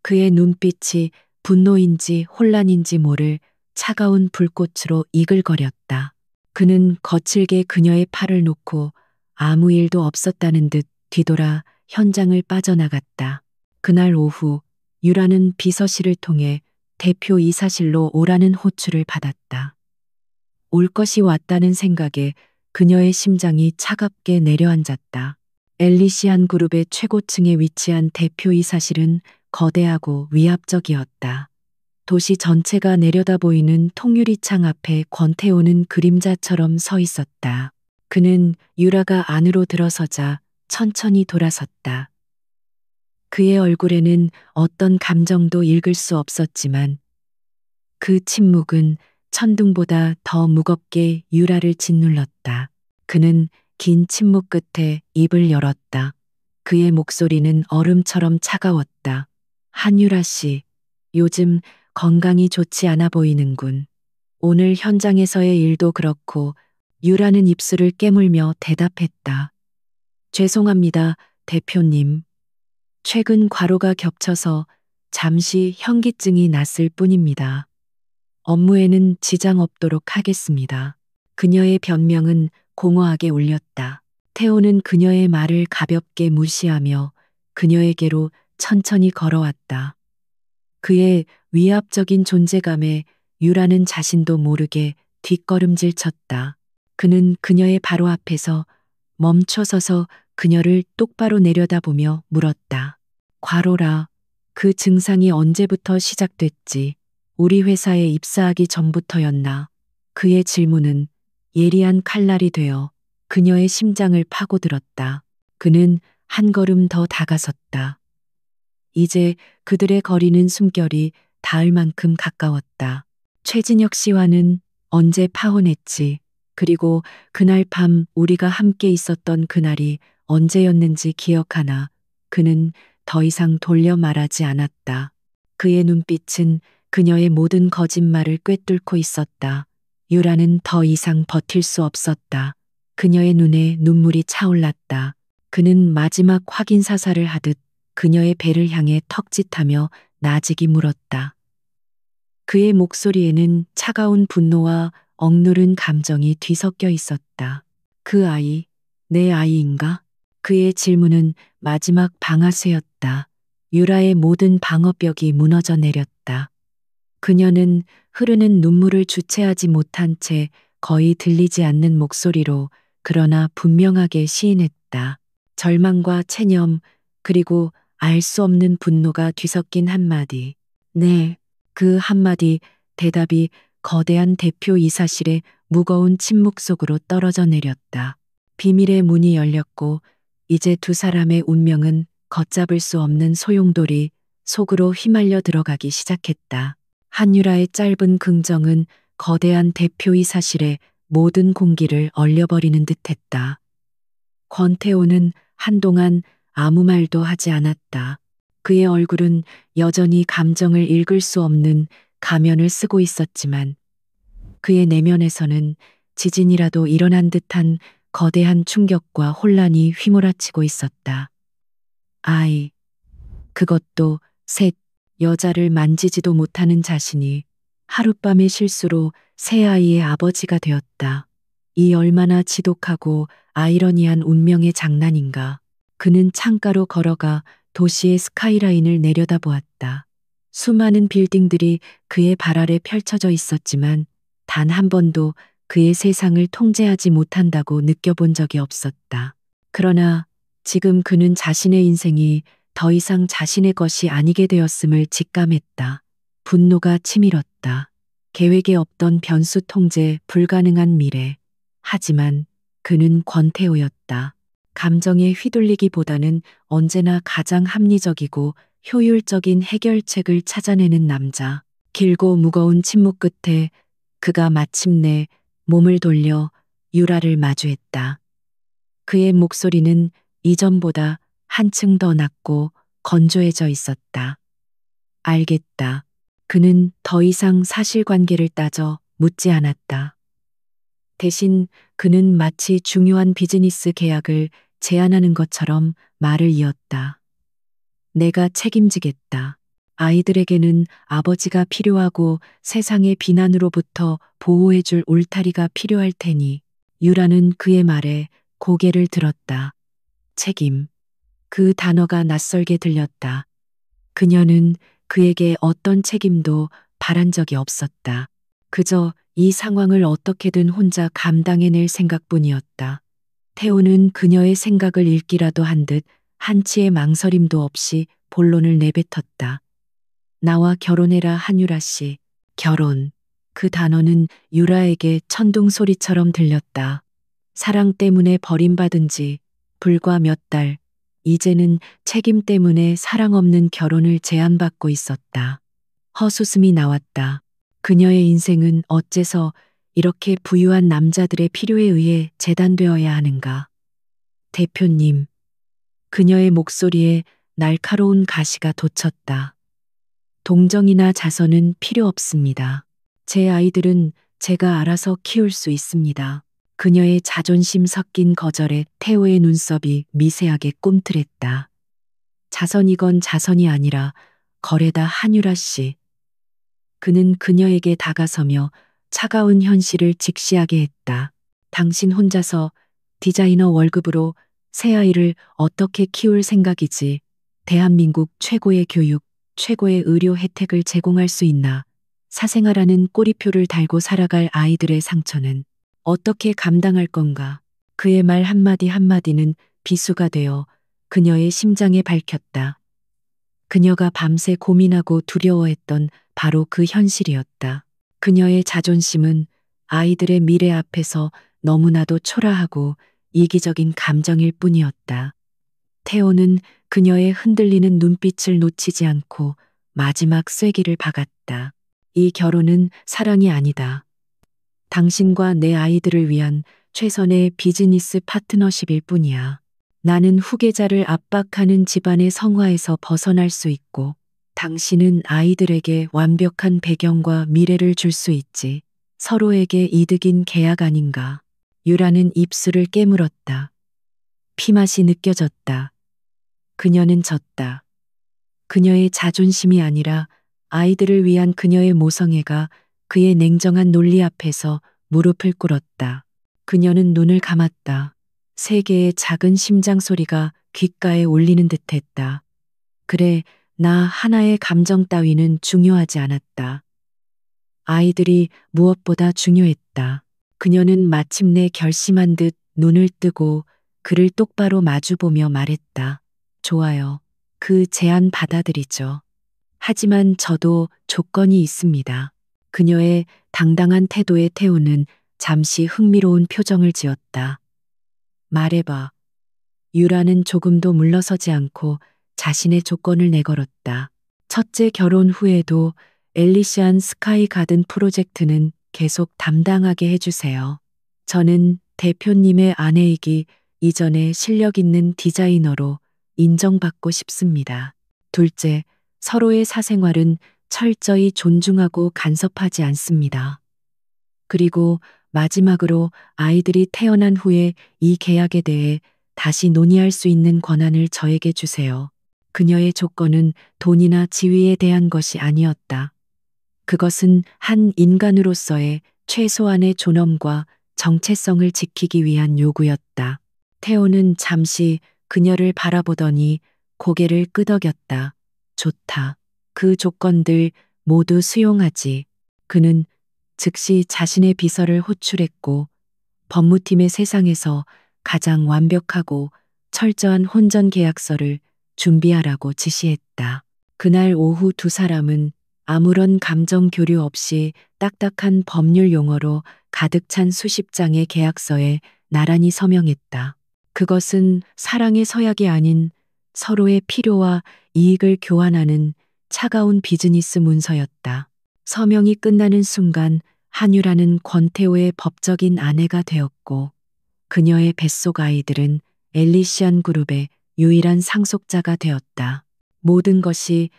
[SPEAKER 1] 그의 눈빛이 분노인지 혼란인지 모를 차가운 불꽃으로 이글거렸다. 그는 거칠게 그녀의 팔을 놓고 아무 일도 없었다는 듯 뒤돌아 현장을 빠져나갔다. 그날 오후 유라는 비서실을 통해 대표 이사실로 오라는 호출을 받았다. 올 것이 왔다는 생각에 그녀의 심장이 차갑게 내려앉았다. 엘리시안 그룹의 최고층에 위치한 대표 이사실은 거대하고 위압적이었다. 도시 전체가 내려다 보이는 통유리창 앞에 권태호는 그림자처럼 서 있었다. 그는 유라가 안으로 들어서자 천천히 돌아섰다. 그의 얼굴에는 어떤 감정도 읽을 수 없었지만 그 침묵은 천둥보다 더 무겁게 유라를 짓눌렀다. 그는 긴 침묵 끝에 입을 열었다. 그의 목소리는 얼음처럼 차가웠다. 한유라 씨, 요즘 건강이 좋지 않아 보이는군. 오늘 현장에서의 일도 그렇고 유라는 입술을 깨물며 대답했다. 죄송합니다, 대표님. 최근 과로가 겹쳐서 잠시 현기증이 났을 뿐입니다. 업무에는 지장 없도록 하겠습니다. 그녀의 변명은 공허하게 울렸다. 태호는 그녀의 말을 가볍게 무시하며 그녀에게로 천천히 걸어왔다. 그의 위압적인 존재감에 유라는 자신도 모르게 뒷걸음질 쳤다. 그는 그녀의 바로 앞에서 멈춰서서 그녀를 똑바로 내려다보며 물었다. 과로라. 그 증상이 언제부터 시작됐지? 우리 회사에 입사하기 전부터였나? 그의 질문은 예리한 칼날이 되어 그녀의 심장을 파고들었다. 그는 한 걸음 더 다가섰다. 이제 그들의 거리는 숨결이 닿을 만큼 가까웠다. 최진혁 씨와는 언제 파혼했지? 그리고 그날 밤 우리가 함께 있었던 그날이 언제였는지 기억하나? 그는 더 이상 돌려 말하지 않았다. 그의 눈빛은 그녀의 모든 거짓말을 꿰뚫고 있었다. 유라는 더 이상 버틸 수 없었다. 그녀의 눈에 눈물이 차올랐다. 그는 마지막 확인 사살을 하듯 그녀의 배를 향해 턱짓하며 나직이 물었다. 그의 목소리에는 차가운 분노와 억누른 감정이 뒤섞여 있었다. 그 아이, 내 아이인가? 그의 질문은 마지막 방아쇠였다. 유라의 모든 방어벽이 무너져 내렸다. 그녀는 흐르는 눈물을 주체하지 못한 채 거의 들리지 않는 목소리로 그러나 분명하게 시인했다. 절망과 체념, 그리고 알 수 없는 분노가 뒤섞인 한마디. 네, 그 한마디 대답이 거대한 대표 이사실의 무거운 침묵 속으로 떨어져 내렸다. 비밀의 문이 열렸고 이제 두 사람의 운명은 걷잡을 수 없는 소용돌이 속으로 휘말려 들어가기 시작했다. 한유라의 짧은 긍정은 거대한 대표의 사실에 모든 공기를 얼려버리는 듯했다. 권태호는 한동안 아무 말도 하지 않았다. 그의 얼굴은 여전히 감정을 읽을 수 없는 가면을 쓰고 있었지만 그의 내면에서는 지진이라도 일어난 듯한 거대한 충격과 혼란이 휘몰아치고 있었다. 아이, 그것도 셋, 여자를 만지지도 못하는 자신이 하룻밤의 실수로 새 아이의 아버지가 되었다. 이 얼마나 지독하고 아이러니한 운명의 장난인가. 그는 창가로 걸어가 도시의 스카이라인을 내려다보았다. 수많은 빌딩들이 그의 발 아래 펼쳐져 있었지만 단 한 번도 그의 세상을 통제하지 못한다고 느껴본 적이 없었다. 그러나 지금 그는 자신의 인생이 더 이상 자신의 것이 아니게 되었음을 직감했다. 분노가 치밀었다. 계획에 없던 변수 통제 불가능한 미래. 하지만 그는 권태호였다. 감정에 휘둘리기보다는 언제나 가장 합리적이고 효율적인 해결책을 찾아내는 남자. 길고 무거운 침묵 끝에 그가 마침내 몸을 돌려 유라를 마주했다. 그의 목소리는 이전보다 한층 더 낮고 건조해져 있었다. 알겠다. 그는 더 이상 사실관계를 따져 묻지 않았다. 대신 그는 마치 중요한 비즈니스 계약을 제안하는 것처럼 말을 이었다. 내가 책임지겠다. 아이들에게는 아버지가 필요하고 세상의 비난으로부터 보호해줄 울타리가 필요할 테니. 유라는 그의 말에 고개를 들었다. 책임. 그 단어가 낯설게 들렸다. 그녀는 그에게 어떤 책임도 바란 적이 없었다. 그저 이 상황을 어떻게든 혼자 감당해낼 생각뿐이었다. 태호는 그녀의 생각을 읽기라도 한 듯 한치의 망설임도 없이 본론을 내뱉었다. 나와 결혼해라 한유라 씨. 결혼. 그 단어는 유라에게 천둥 소리처럼 들렸다. 사랑 때문에 버림받은 지 불과 몇 달. 이제는 책임 때문에 사랑 없는 결혼을 제안받고 있었다. 헛웃음이 나왔다. 그녀의 인생은 어째서 이렇게 부유한 남자들의 필요에 의해 재단되어야 하는가. 대표님. 그녀의 목소리에 날카로운 가시가 돋쳤다. 동정이나 자선은 필요 없습니다. 제 아이들은 제가 알아서 키울 수 있습니다. 그녀의 자존심 섞인 거절에 태호의 눈썹이 미세하게 꿈틀했다. 자선이건 자선이 아니라 거래다 한유라 씨. 그는 그녀에게 다가서며 차가운 현실을 직시하게 했다. 당신 혼자서 디자이너 월급으로 새 아이를 어떻게 키울 생각이지? 대한민국 최고의 교육, 최고의 의료 혜택을 제공할 수 있나? 사생아라는 꼬리표를 달고 살아갈 아이들의 상처는 어떻게 감당할 건가? 그의 말 한마디 한마디는 비수가 되어 그녀의 심장에 밝혔다. 그녀가 밤새 고민하고 두려워했던 바로 그 현실이었다. 그녀의 자존심은 아이들의 미래 앞에서 너무나도 초라하고 이기적인 감정일 뿐이었다. 태호는 그녀의 흔들리는 눈빛을 놓치지 않고 마지막 쐐기를 박았다. 이 결혼은 사랑이 아니다. 당신과 내 아이들을 위한 최선의 비즈니스 파트너십일 뿐이야. 나는 후계자를 압박하는 집안의 성화에서 벗어날 수 있고, 당신은 아이들에게 완벽한 배경과 미래를 줄 수 있지. 서로에게 이득인 계약 아닌가. 유라는 입술을 깨물었다. 피맛이 느껴졌다. 그녀는 졌다. 그녀의 자존심이 아니라 아이들을 위한 그녀의 모성애가 그의 냉정한 논리 앞에서 무릎을 꿇었다. 그녀는 눈을 감았다. 세 개의 작은 심장 소리가 귓가에 울리는 듯했다. 그래, 나 하나의 감정 따위는 중요하지 않았다. 아이들이 무엇보다 중요했다. 그녀는 마침내 결심한 듯 눈을 뜨고 그를 똑바로 마주보며 말했다. 좋아요. 그 제안 받아들이죠. 하지만 저도 조건이 있습니다. 그녀의 당당한 태도에 태우는 잠시 흥미로운 표정을 지었다. 말해봐. 유라는 조금도 물러서지 않고 자신의 조건을 내걸었다. 첫째 결혼 후에도 엘리시안 스카이 가든 프로젝트는 계속 담당하게 해주세요. 저는 대표님의 아내이기 이전에 실력 있는 디자이너로 인정받고 싶습니다. 둘째, 서로의 사생활은 철저히 존중하고 간섭하지 않습니다. 그리고 마지막으로 아이들이 태어난 후에 이 계약에 대해 다시 논의할 수 있는 권한을 저에게 주세요. 그녀의 조건은 돈이나 지위에 대한 것이 아니었다. 그것은 한 인간으로서의 최소한의 존엄과 정체성을 지키기 위한 요구였다. 태호는 잠시 그녀를 바라보더니 고개를 끄덕였다. 좋다. 그 조건들 모두 수용하지. 그는 즉시 자신의 비서를 호출했고 법무팀의 세상에서 가장 완벽하고 철저한 혼전 계약서를 준비하라고 지시했다. 그날 오후 두 사람은 아무런 감정 교류 없이 딱딱한 법률 용어로 가득 찬 수십 장의 계약서에 나란히 서명했다. 그것은 사랑의 서약이 아닌 서로의 필요와 이익을 교환하는 차가운 비즈니스 문서였다. 서명이 끝나는 순간 한유라는 권태호의 법적인 아내가 되었고 그녀의 뱃속 아이들은 엘리시안 그룹의 유일한 상속자가 되었다. 모든 것이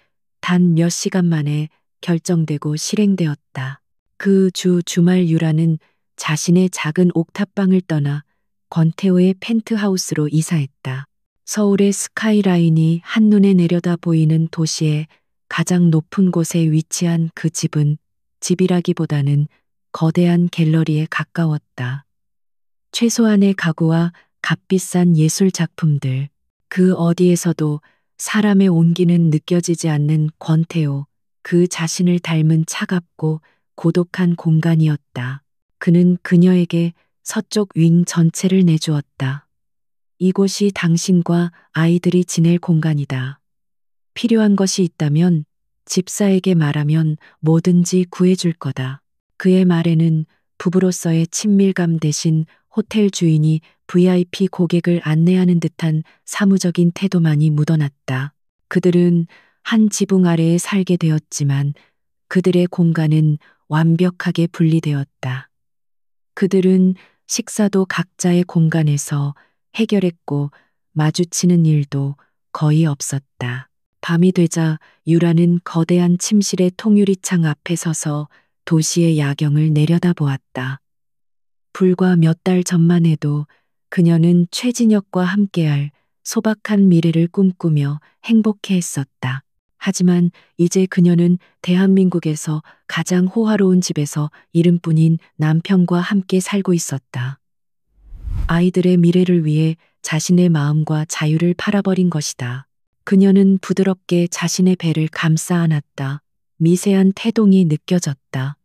[SPEAKER 1] 단 몇 시간 만에 결정되고 실행되었다. 그 주말 유라는 자신의 작은 옥탑방을 떠나 권태호의 펜트하우스로 이사했다. 서울의 스카이라인이 한눈에 내려다 보이는 도시의 가장 높은 곳에 위치한 그 집은 집이라기보다는 거대한 갤러리에 가까웠다. 최소한의 가구와 값비싼 예술 작품들, 그 어디에서도 사람의 온기는 느껴지지 않는 권태호, 그 자신을 닮은 차갑고 고독한 공간이었다. 그는 그녀에게 서쪽 윙 전체를 내주었다. 이곳이 당신과 아이들이 지낼 공간이다. 필요한 것이 있다면 집사에게 말하면 뭐든지 구해줄 거다. 그의 말에는 부부로서의 친밀감 대신 호텔 주인이 VIP 고객을 안내하는 듯한 사무적인 태도만이 묻어났다. 그들은 한 지붕 아래에 살게 되었지만 그들의 공간은 완벽하게 분리되었다. 그들은 식사도 각자의 공간에서 해결했고 마주치는 일도 거의 없었다. 밤이 되자 유라는 거대한 침실의 통유리창 앞에 서서 도시의 야경을 내려다보았다. 불과 몇 달 전만 해도 그녀는 최진혁과 함께할 소박한 미래를 꿈꾸며 행복해 했었다. 하지만 이제 그녀는 대한민국에서 가장 호화로운 집에서 이름뿐인 남편과 함께 살고 있었다. 아이들의 미래를 위해 자신의 마음과 자유를 팔아버린 것이다. 그녀는 부드럽게 자신의 배를 감싸 안았다. 미세한 태동이 느껴졌다.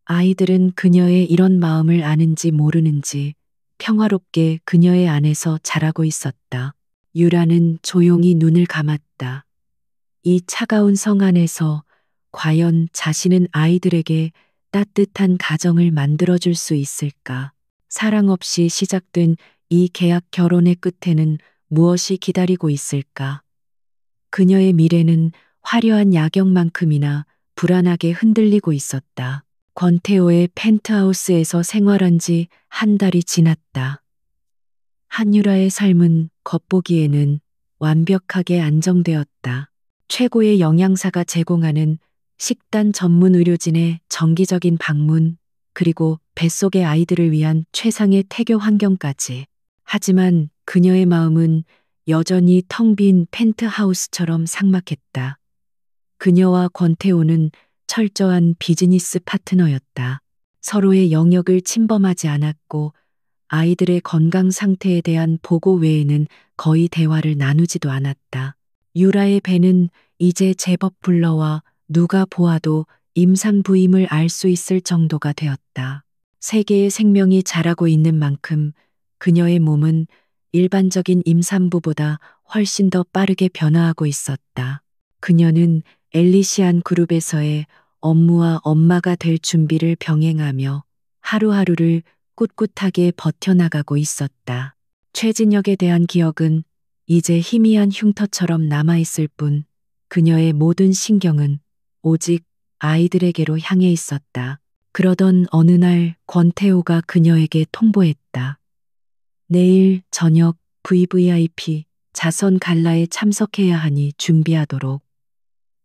[SPEAKER 1] 아이들은 그녀의 이런 마음을 아는지 모르는지 평화롭게 그녀의 안에서 자라고 있었다. 유라는 조용히 눈을 감았다. 이 차가운 성 안에서 과연 자신은 아이들에게 따뜻한 가정을 만들어줄 수 있을까? 사랑 없이 시작된 이 계약 결혼의 끝에는 무엇이 기다리고 있을까? 그녀의 미래는 화려한 야경만큼이나 불안하게 흔들리고 있었다. 권태호의 펜트하우스에서 생활한 지 한 달이 지났다. 한유라의 삶은 겉보기에는 완벽하게 안정되었다. 최고의 영양사가 제공하는 식단 전문 의료진의 정기적인 방문, 그리고 뱃속의 아이들을 위한 최상의 태교 환경까지. 하지만 그녀의 마음은 여전히 텅 빈 펜트하우스처럼 삭막했다. 그녀와 권태호는 철저한 비즈니스 파트너였다. 서로의 영역을 침범하지 않았고 아이들의 건강 상태에 대한 보고 외에는 거의 대화를 나누지도 않았다. 유라의 배는 이제 제법 불러와 누가 보아도 임산부임을 알 수 있을 정도가 되었다. 세계의 생명이 자라고 있는 만큼 그녀의 몸은 일반적인 임산부보다 훨씬 더 빠르게 변화하고 있었다. 그녀는 엘리시안 그룹에서의 업무와 엄마가 될 준비를 병행하며 하루하루를 꿋꿋하게 버텨나가고 있었다. 최진혁에 대한 기억은 이제 희미한 흉터처럼 남아있을 뿐 그녀의 모든 신경은 오직 아이들에게로 향해 있었다. 그러던 어느 날 권태호가 그녀에게 통보했다. 내일 저녁 VVIP 자선 갈라에 참석해야 하니 준비하도록.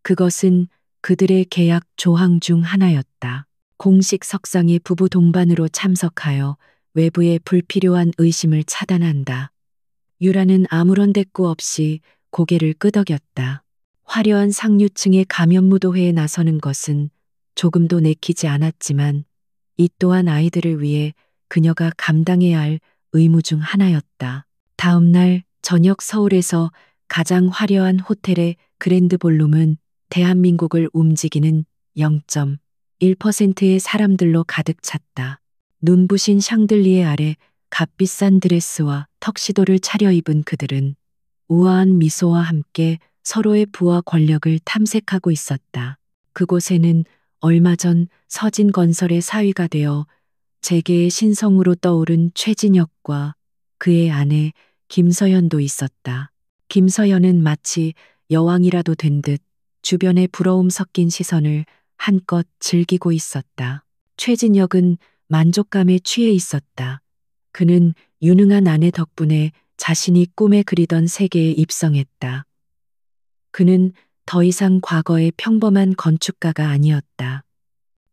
[SPEAKER 1] 그것은 그들의 계약 조항 중 하나였다. 공식 석상에 부부 동반으로 참석하여 외부의 불필요한 의심을 차단한다. 유라는 아무런 대꾸 없이 고개를 끄덕였다. 화려한 상류층의 가면무도회에 나서는 것은 조금도 내키지 않았지만 이 또한 아이들을 위해 그녀가 감당해야 할 의무 중 하나였다. 다음 날 저녁 서울에서 가장 화려한 호텔의 그랜드 볼룸은 대한민국을 움직이는 0.1%의 사람들로 가득 찼다. 눈부신 샹들리에 아래 값비싼 드레스와 턱시도를 차려입은 그들은 우아한 미소와 함께 서로의 부와 권력을 탐색하고 있었다. 그곳에는 얼마 전 서진건설의 사위가 되어 재계의 신성으로 떠오른 최진혁과 그의 아내 김서연도 있었다. 김서연은 마치 여왕이라도 된 듯 주변의 부러움 섞인 시선을 한껏 즐기고 있었다. 최진혁은 만족감에 취해 있었다. 그는 유능한 아내 덕분에 자신이 꿈에 그리던 세계에 입성했다. 그는 더 이상 과거의 평범한 건축가가 아니었다.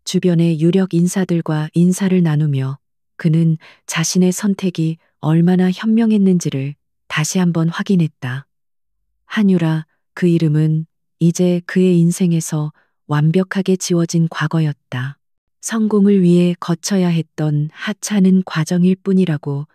[SPEAKER 1] 주변의 유력 인사들과 인사를 나누며 그는 자신의 선택이 얼마나 현명했는지를 다시 한번 확인했다. 한유라, 그 이름은 이제 그의 인생에서 완벽하게 지워진 과거였다. 성공을 위해 거쳐야 했던 하찮은 과정일 뿐이라고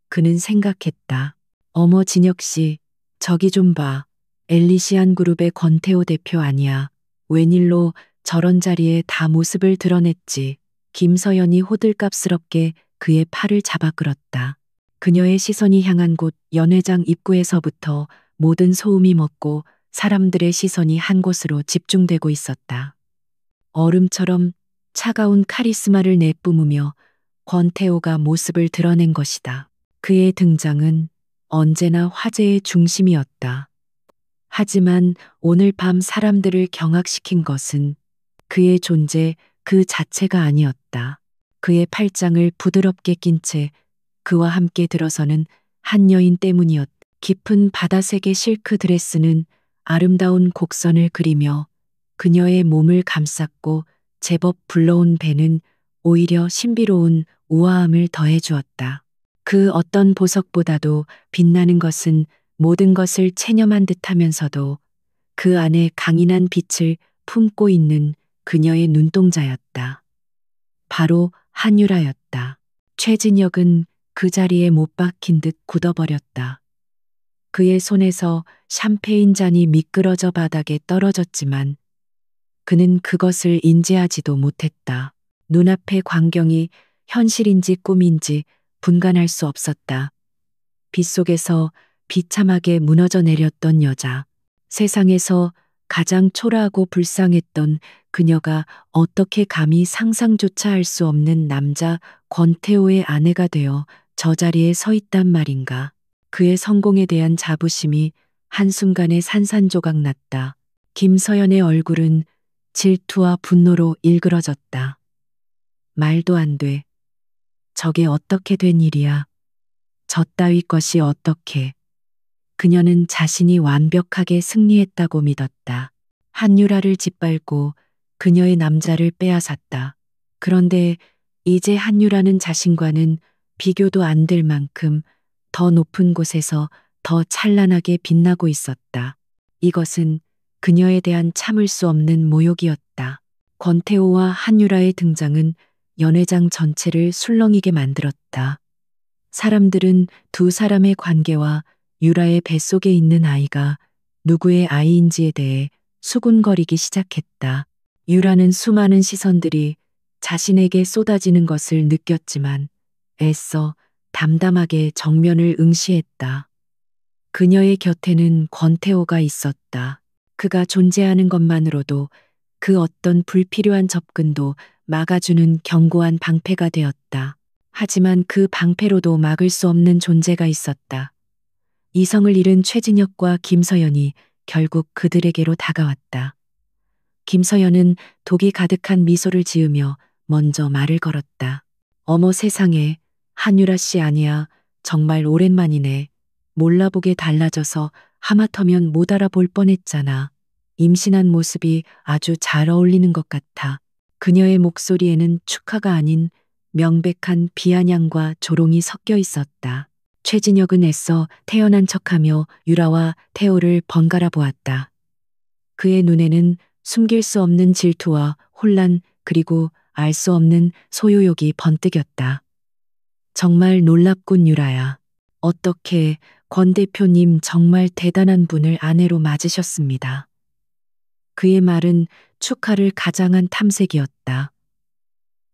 [SPEAKER 1] 그는 생각했다. 어머 진혁 씨, 저기 좀 봐. 엘리시안 그룹의 권태호 대표 아니야. 웬일로 저런 자리에 다 모습을 드러냈지. 김서연이 호들갑스럽게 그의 팔을 잡아 끌었다. 그녀의 시선이 향한 곳 연회장 입구에서부터 모든 소음이 멎고 사람들의 시선이 한 곳으로 집중되고 있었다. 얼음처럼 차가운 카리스마를 내뿜으며 권태호가 모습을 드러낸 것이다. 그의 등장은 언제나 화제의 중심이었다. 하지만 오늘 밤 사람들을 경악시킨 것은 그의 존재 그 자체가 아니었다. 그의 팔짱을 부드럽게 낀 채 그와 함께 들어서는 한 여인 때문이었다. 깊은 바다색의 실크 드레스는 아름다운 곡선을 그리며 그녀의 몸을 감쌌고 제법 불러온 배는 오히려 신비로운 우아함을 더해 주었다. 그 어떤 보석보다도 빛나는 것은 모든 것을 체념한 듯하면서도 그 안에 강인한 빛을 품고 있는 그녀의 눈동자였다. 바로 한유라였다. 최진혁은 그 자리에 못 박힌 듯 굳어버렸다. 그의 손에서 샴페인 잔이 미끄러져 바닥에 떨어졌지만 그는 그것을 인지하지도 못했다. 눈앞의 광경이 현실인지 꿈인지 분간할 수 없었다. 빗속에서 비참하게 무너져 내렸던 여자. 세상에서 가장 초라하고 불쌍했던 그녀가 어떻게 감히 상상조차 할 수 없는 남자 권태호의 아내가 되어 저 자리에 서 있단 말인가. 그의 성공에 대한 자부심이 한순간에 산산조각 났다. 김서연의 얼굴은 질투와 분노로 일그러졌다. 말도 안 돼. 저게 어떻게 된 일이야. 저 따위 것이 어떻게. 그녀는 자신이 완벽하게 승리했다고 믿었다. 한유라를 짓밟고 그녀의 남자를 빼앗았다. 그런데 이제 한유라는 자신과는 비교도 안 될 만큼 더 높은 곳에서 더 찬란하게 빛나고 있었다. 이것은 그녀에 대한 참을 수 없는 모욕이었다. 권태호와 한유라의 등장은 연회장 전체를 술렁이게 만들었다. 사람들은 두 사람의 관계와 유라의 뱃속에 있는 아이가 누구의 아이인지에 대해 수군거리기 시작했다. 유라는 수많은 시선들이 자신에게 쏟아지는 것을 느꼈지만 애써 담담하게 정면을 응시했다. 그녀의 곁에는 권태호가 있었다. 그가 존재하는 것만으로도 그 어떤 불필요한 접근도 막아주는 견고한 방패가 되었다. 하지만 그 방패로도 막을 수 없는 존재가 있었다. 이성을 잃은 최진혁과 김서연이 결국 그들에게로 다가왔다. 김서연은 독이 가득한 미소를 지으며 먼저 말을 걸었다. 어머 세상에, 한유라 씨 아니야. 정말 오랜만이네. 몰라보게 달라져서 하마터면 못 알아볼 뻔했잖아. 임신한 모습이 아주 잘 어울리는 것 같아. 그녀의 목소리에는 축하가 아닌 명백한 비아냥과 조롱이 섞여 있었다. 최진혁은 애써 태연한 척하며 유라와 태호를 번갈아 보았다. 그의 눈에는 숨길 수 없는 질투와 혼란 그리고 알 수 없는 소유욕이 번뜩였다. 정말 놀랍군 유라야. 어떻게 권 대표님 정말 대단한 분을 아내로 맞으셨습니다. 그의 말은 축하를 가장한 탐색이었다.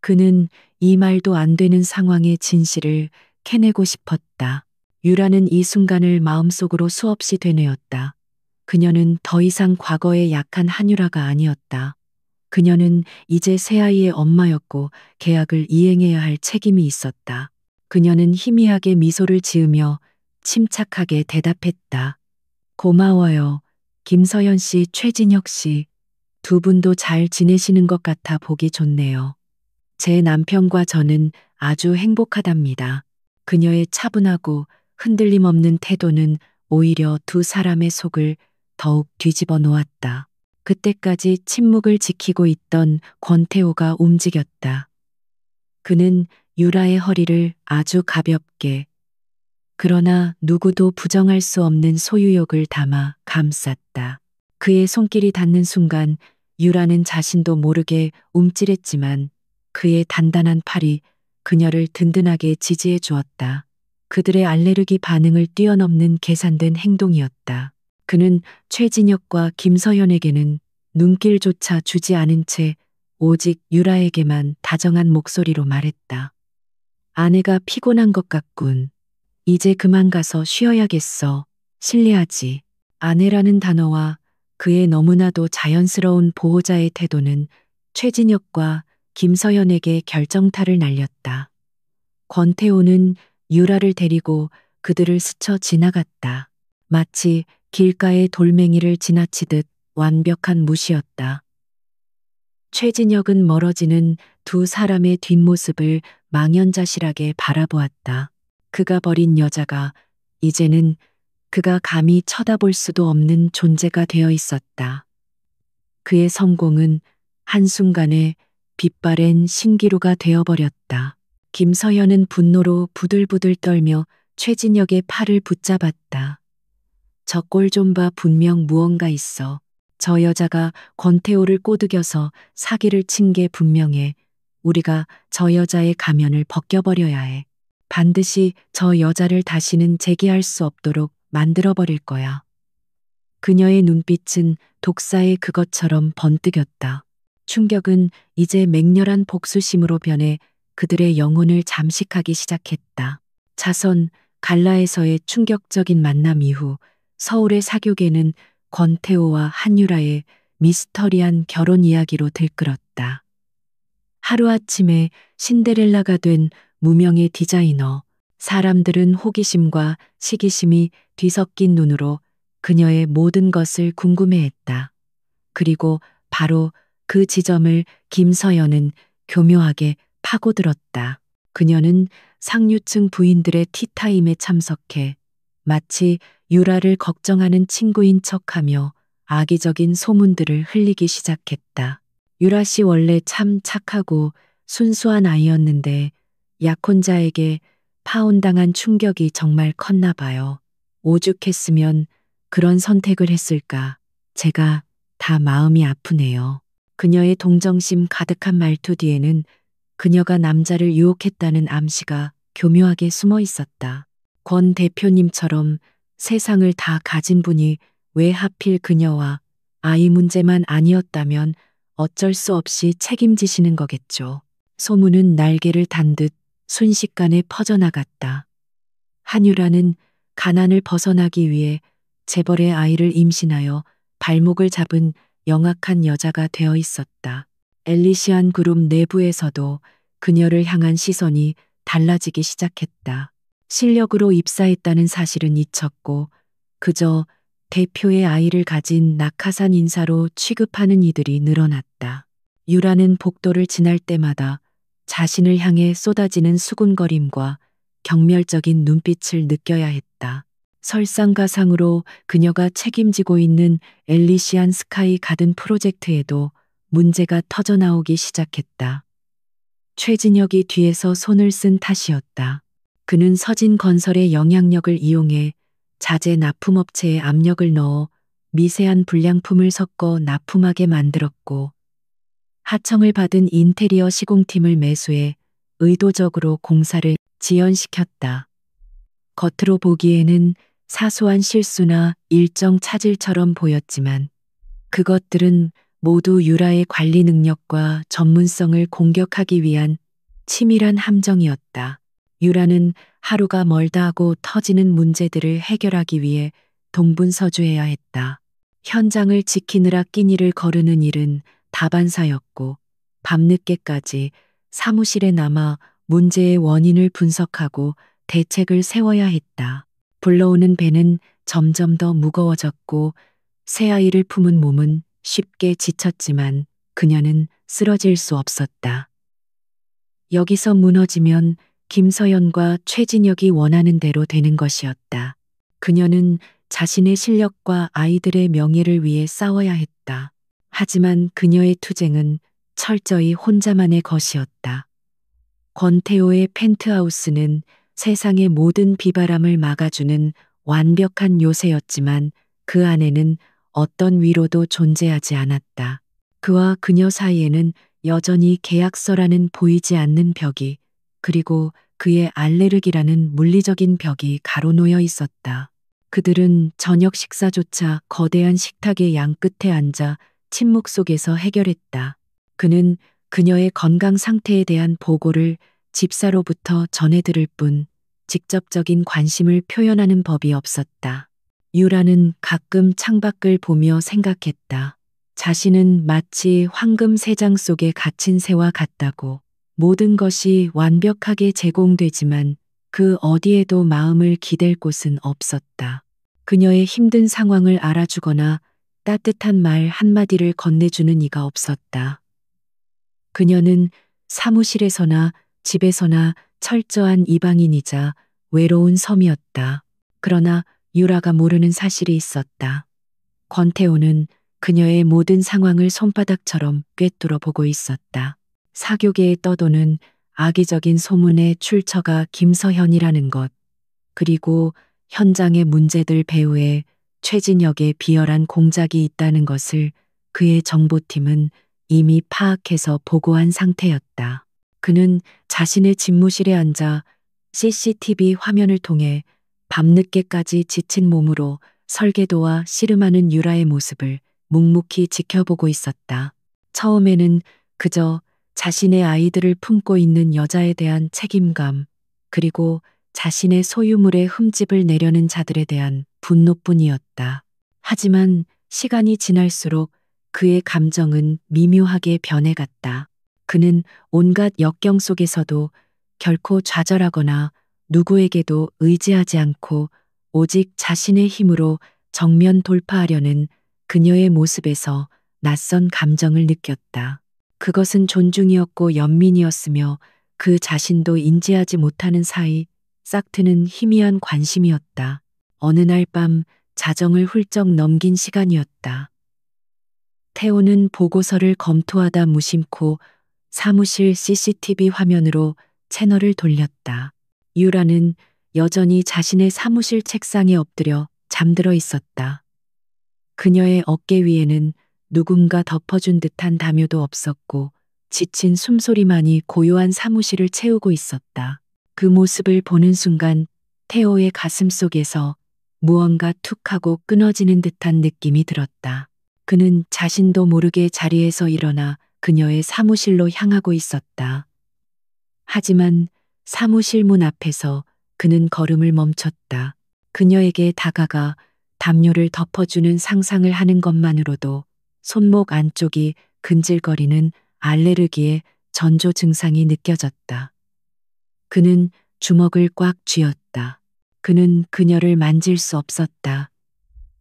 [SPEAKER 1] 그는 이 말도 안 되는 상황의 진실을 캐내고 싶었다. 유라는 이 순간을 마음속으로 수없이 되뇌었다. 그녀는 더 이상 과거의 약한 한유라가 아니었다. 그녀는 이제 새아이의 엄마였고 계약을 이행해야 할 책임이 있었다. 그녀는 희미하게 미소를 지으며 침착하게 대답했다. 고마워요. 김서연 씨, 최진혁 씨. 두 분도 잘 지내시는 것 같아 보기 좋네요. 제 남편과 저는 아주 행복하답니다. 그녀의 차분하고 흔들림 없는 태도는 오히려 두 사람의 속을 더욱 뒤집어 놓았다. 그때까지 침묵을 지키고 있던 권태호가 움직였다. 그는 유라의 허리를 아주 가볍게, 그러나 누구도 부정할 수 없는 소유욕을 담아 감쌌다. 그의 손길이 닿는 순간 유라는 자신도 모르게 움찔했지만 그의 단단한 팔이 그녀를 든든하게 지지해 주었다. 그들의 알레르기 반응을 뛰어넘는 계산된 행동이었다. 그는 최진혁과 김서연에게는 눈길조차 주지 않은 채 오직 유라에게만 다정한 목소리로 말했다. 아내가 피곤한 것 같군. 이제 그만 가서 쉬어야겠어. 실례하지. 아내라는 단어와 그의 너무나도 자연스러운 보호자의 태도는 최진혁과 김서연에게 결정타를 날렸다. 권태호는 유라를 데리고 그들을 스쳐 지나갔다. 마치 길가의 돌멩이를 지나치듯 완벽한 무시였다. 최진혁은 멀어지는 두 사람의 뒷모습을 망연자실하게 바라보았다. 그가 버린 여자가 이제는 그가 감히 쳐다볼 수도 없는 존재가 되어 있었다. 그의 성공은 한순간에 빛바랜 신기루가 되어버렸다. 김서연은 분노로 부들부들 떨며 최진혁의 팔을 붙잡았다. 저 꼴 좀 봐. 분명 무언가 있어. 저 여자가 권태호를 꼬드겨서 사기를 친 게 분명해. 우리가 저 여자의 가면을 벗겨버려야 해. 반드시 저 여자를 다시는 재기할 수 없도록 만들어버릴 거야. 그녀의 눈빛은 독사의 그것처럼 번뜩였다. 충격은 이제 맹렬한 복수심으로 변해 그들의 영혼을 잠식하기 시작했다. 자선, 갈라에서의 충격적인 만남 이후 서울의 사교계는 권태호와 한유라의 미스터리한 결혼 이야기로 들끓었다. 하루아침에 신데렐라가 된 무명의 디자이너, 사람들은 호기심과 시기심이 뒤섞인 눈으로 그녀의 모든 것을 궁금해했다. 그리고 바로 그 지점을 김서연은 교묘하게 파고들었다. 그녀는 상류층 부인들의 티타임에 참석해 마치 유라를 걱정하는 친구인 척하며 악의적인 소문들을 흘리기 시작했다. 유라 씨 원래 참 착하고 순수한 아이였는데 약혼자에게 파혼당한 충격이 정말 컸나 봐요. 오죽했으면 그런 선택을 했을까. 제가 다 마음이 아프네요. 그녀의 동정심 가득한 말투 뒤에는 그녀가 남자를 유혹했다는 암시가 교묘하게 숨어 있었다. 권 대표님처럼 세상을 다 가진 분이 왜 하필 그녀와 아이 문제만 아니었다면 어쩔 수 없이 책임지시는 거겠죠. 소문은 날개를 단 듯 순식간에 퍼져나갔다. 한유라는 가난을 벗어나기 위해 재벌의 아이를 임신하여 발목을 잡은 영악한 여자가 되어 있었다. 엘리시안 그룹 내부에서도 그녀를 향한 시선이 달라지기 시작했다. 실력으로 입사했다는 사실은 잊혔고 그저 대표의 아이를 가진 낙하산 인사로 취급하는 이들이 늘어났다. 유라는 복도를 지날 때마다 자신을 향해 쏟아지는 수군거림과 경멸적인 눈빛을 느껴야 했다. 설상가상으로 그녀가 책임지고 있는 엘리시안 스카이 가든 프로젝트에도 문제가 터져나오기 시작했다. 최진혁이 뒤에서 손을 쓴 탓이었다. 그는 서진 건설의 영향력을 이용해 자재 납품업체에 압력을 넣어 미세한 불량품을 섞어 납품하게 만들었고 하청을 받은 인테리어 시공팀을 매수해 의도적으로 공사를 지연시켰다. 겉으로 보기에는 사소한 실수나 일정 차질처럼 보였지만 그것들은 모두 유라의 관리 능력과 전문성을 공격하기 위한 치밀한 함정이었다. 유라는 하루가 멀다 하고 터지는 문제들을 해결하기 위해 동분서주해야 했다. 현장을 지키느라 끼니를 거르는 일은 다반사였고 밤늦게까지 사무실에 남아 문제의 원인을 분석하고 대책을 세워야 했다. 불러오는 배는 점점 더 무거워졌고 새아이를 품은 몸은 쉽게 지쳤지만 그녀는 쓰러질 수 없었다. 여기서 무너지면 김서연과 최진혁이 원하는 대로 되는 것이었다. 그녀는 자신의 실력과 아이들의 명예를 위해 싸워야 했다. 하지만 그녀의 투쟁은 철저히 혼자만의 것이었다. 권태호의 펜트하우스는 세상의 모든 비바람을 막아주는 완벽한 요새였지만 그 안에는 어떤 위로도 존재하지 않았다. 그와 그녀 사이에는 여전히 계약서라는 보이지 않는 벽이 그리고 그의 알레르기라는 물리적인 벽이 가로놓여 있었다. 그들은 저녁 식사조차 거대한 식탁의 양끝에 앉아 침묵 속에서 해결했다. 그는 그녀의 건강 상태에 대한 보고를 집사로부터 전해 들을 뿐 직접적인 관심을 표현하는 법이 없었다. 유라는 가끔 창밖을 보며 생각했다. 자신은 마치 황금 세장 속에 갇힌 새와 같다고. 모든 것이 완벽하게 제공되지만 그 어디에도 마음을 기댈 곳은 없었다. 그녀의 힘든 상황을 알아주거나 따뜻한 말 한마디를 건네주는 이가 없었다. 그녀는 사무실에서나 집에서나 철저한 이방인이자 외로운 섬이었다. 그러나 유라가 모르는 사실이 있었다. 권태호는 그녀의 모든 상황을 손바닥처럼 꿰뚫어 보고 있었다. 사교계에 떠도는 악의적인 소문의 출처가 김서현이라는 것, 그리고 현장의 문제들 배후에 최진혁의 비열한 공작이 있다는 것을 그의 정보팀은 이미 파악해서 보고한 상태였다. 그는 자신의 집무실에 앉아 CCTV 화면을 통해 밤늦게까지 지친 몸으로 설계도와 씨름하는 유라의 모습을 묵묵히 지켜보고 있었다. 처음에는 그저 자신의 아이들을 품고 있는 여자에 대한 책임감, 그리고 자신의 소유물의 흠집을 내려는 자들에 대한 분노뿐이었다. 하지만 시간이 지날수록 그의 감정은 미묘하게 변해갔다. 그는 온갖 역경 속에서도 결코 좌절하거나 누구에게도 의지하지 않고 오직 자신의 힘으로 정면 돌파하려는 그녀의 모습에서 낯선 감정을 느꼈다. 그것은 존중이었고 연민이었으며 그 자신도 인지하지 못하는 사이 싹트는 희미한 관심이었다. 어느 날 밤 자정을 훌쩍 넘긴 시간이었다. 태호는 보고서를 검토하다 무심코 사무실 CCTV 화면으로 채널을 돌렸다. 유라는 여전히 자신의 사무실 책상에 엎드려 잠들어 있었다. 그녀의 어깨 위에는 누군가 덮어준 듯한 담요도 없었고 지친 숨소리만이 고요한 사무실을 채우고 있었다. 그 모습을 보는 순간 태호의 가슴 속에서 무언가 툭 하고 끊어지는 듯한 느낌이 들었다. 그는 자신도 모르게 자리에서 일어나 그녀의 사무실로 향하고 있었다. 하지만 사무실 문 앞에서 그는 걸음을 멈췄다. 그녀에게 다가가 담요를 덮어주는 상상을 하는 것만으로도 손목 안쪽이 근질거리는 알레르기의 전조 증상이 느껴졌다. 그는 주먹을 꽉 쥐었다. 그는 그녀를 만질 수 없었다.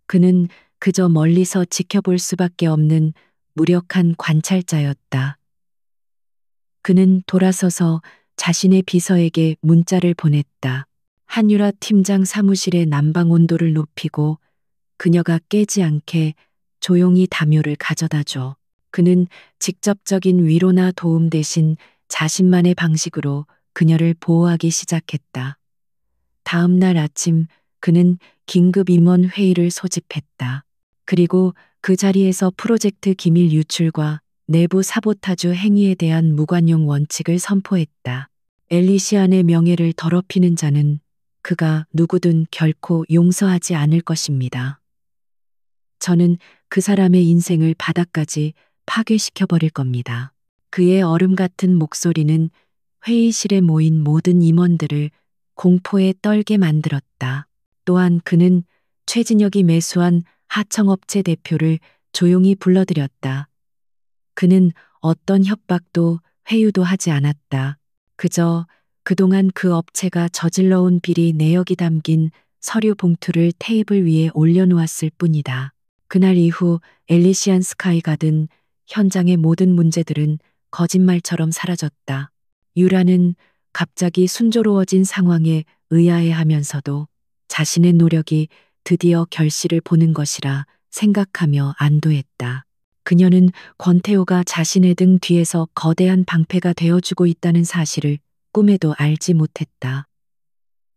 [SPEAKER 1] 그는 그저 멀리서 지켜볼 수밖에 없는 무력한 관찰자였다. 그는 돌아서서 자신의 비서에게 문자를 보냈다. 한유라 팀장 사무실의 난방 온도를 높이고 그녀가 깨지 않게 조용히 담요를 가져다 줘. 그는 직접적인 위로나 도움 대신 자신만의 방식으로 그녀를 보호하기 시작했다. 다음 날 아침 그는 긴급 임원 회의를 소집했다. 그리고 그 자리에서 프로젝트 기밀 유출과 내부 사보타주 행위에 대한 무관용 원칙을 선포했다. 엘리시안의 명예를 더럽히는 자는 그가 누구든 결코 용서하지 않을 것입니다. 저는 그 사람의 인생을 바닥까지 파괴시켜 버릴 겁니다. 그의 얼음 같은 목소리는 회의실에 모인 모든 임원들을 공포에 떨게 만들었다. 또한 그는 최진혁이 매수한 하청업체 대표를 조용히 불러들였다. 그는 어떤 협박도 회유도 하지 않았다. 그저 그동안 그 업체가 저질러온 비리 내역이 담긴 서류 봉투를 테이블 위에 올려놓았을 뿐이다. 그날 이후 엘리시안 스카이가든 현장의 모든 문제들은 거짓말처럼 사라졌다. 유라는 갑자기 순조로워진 상황에 의아해하면서도 자신의 노력이 드디어 결실을 보는 것이라 생각하며 안도했다. 그녀는 권태호가 자신의 등 뒤에서 거대한 방패가 되어주고 있다는 사실을 꿈에도 알지 못했다.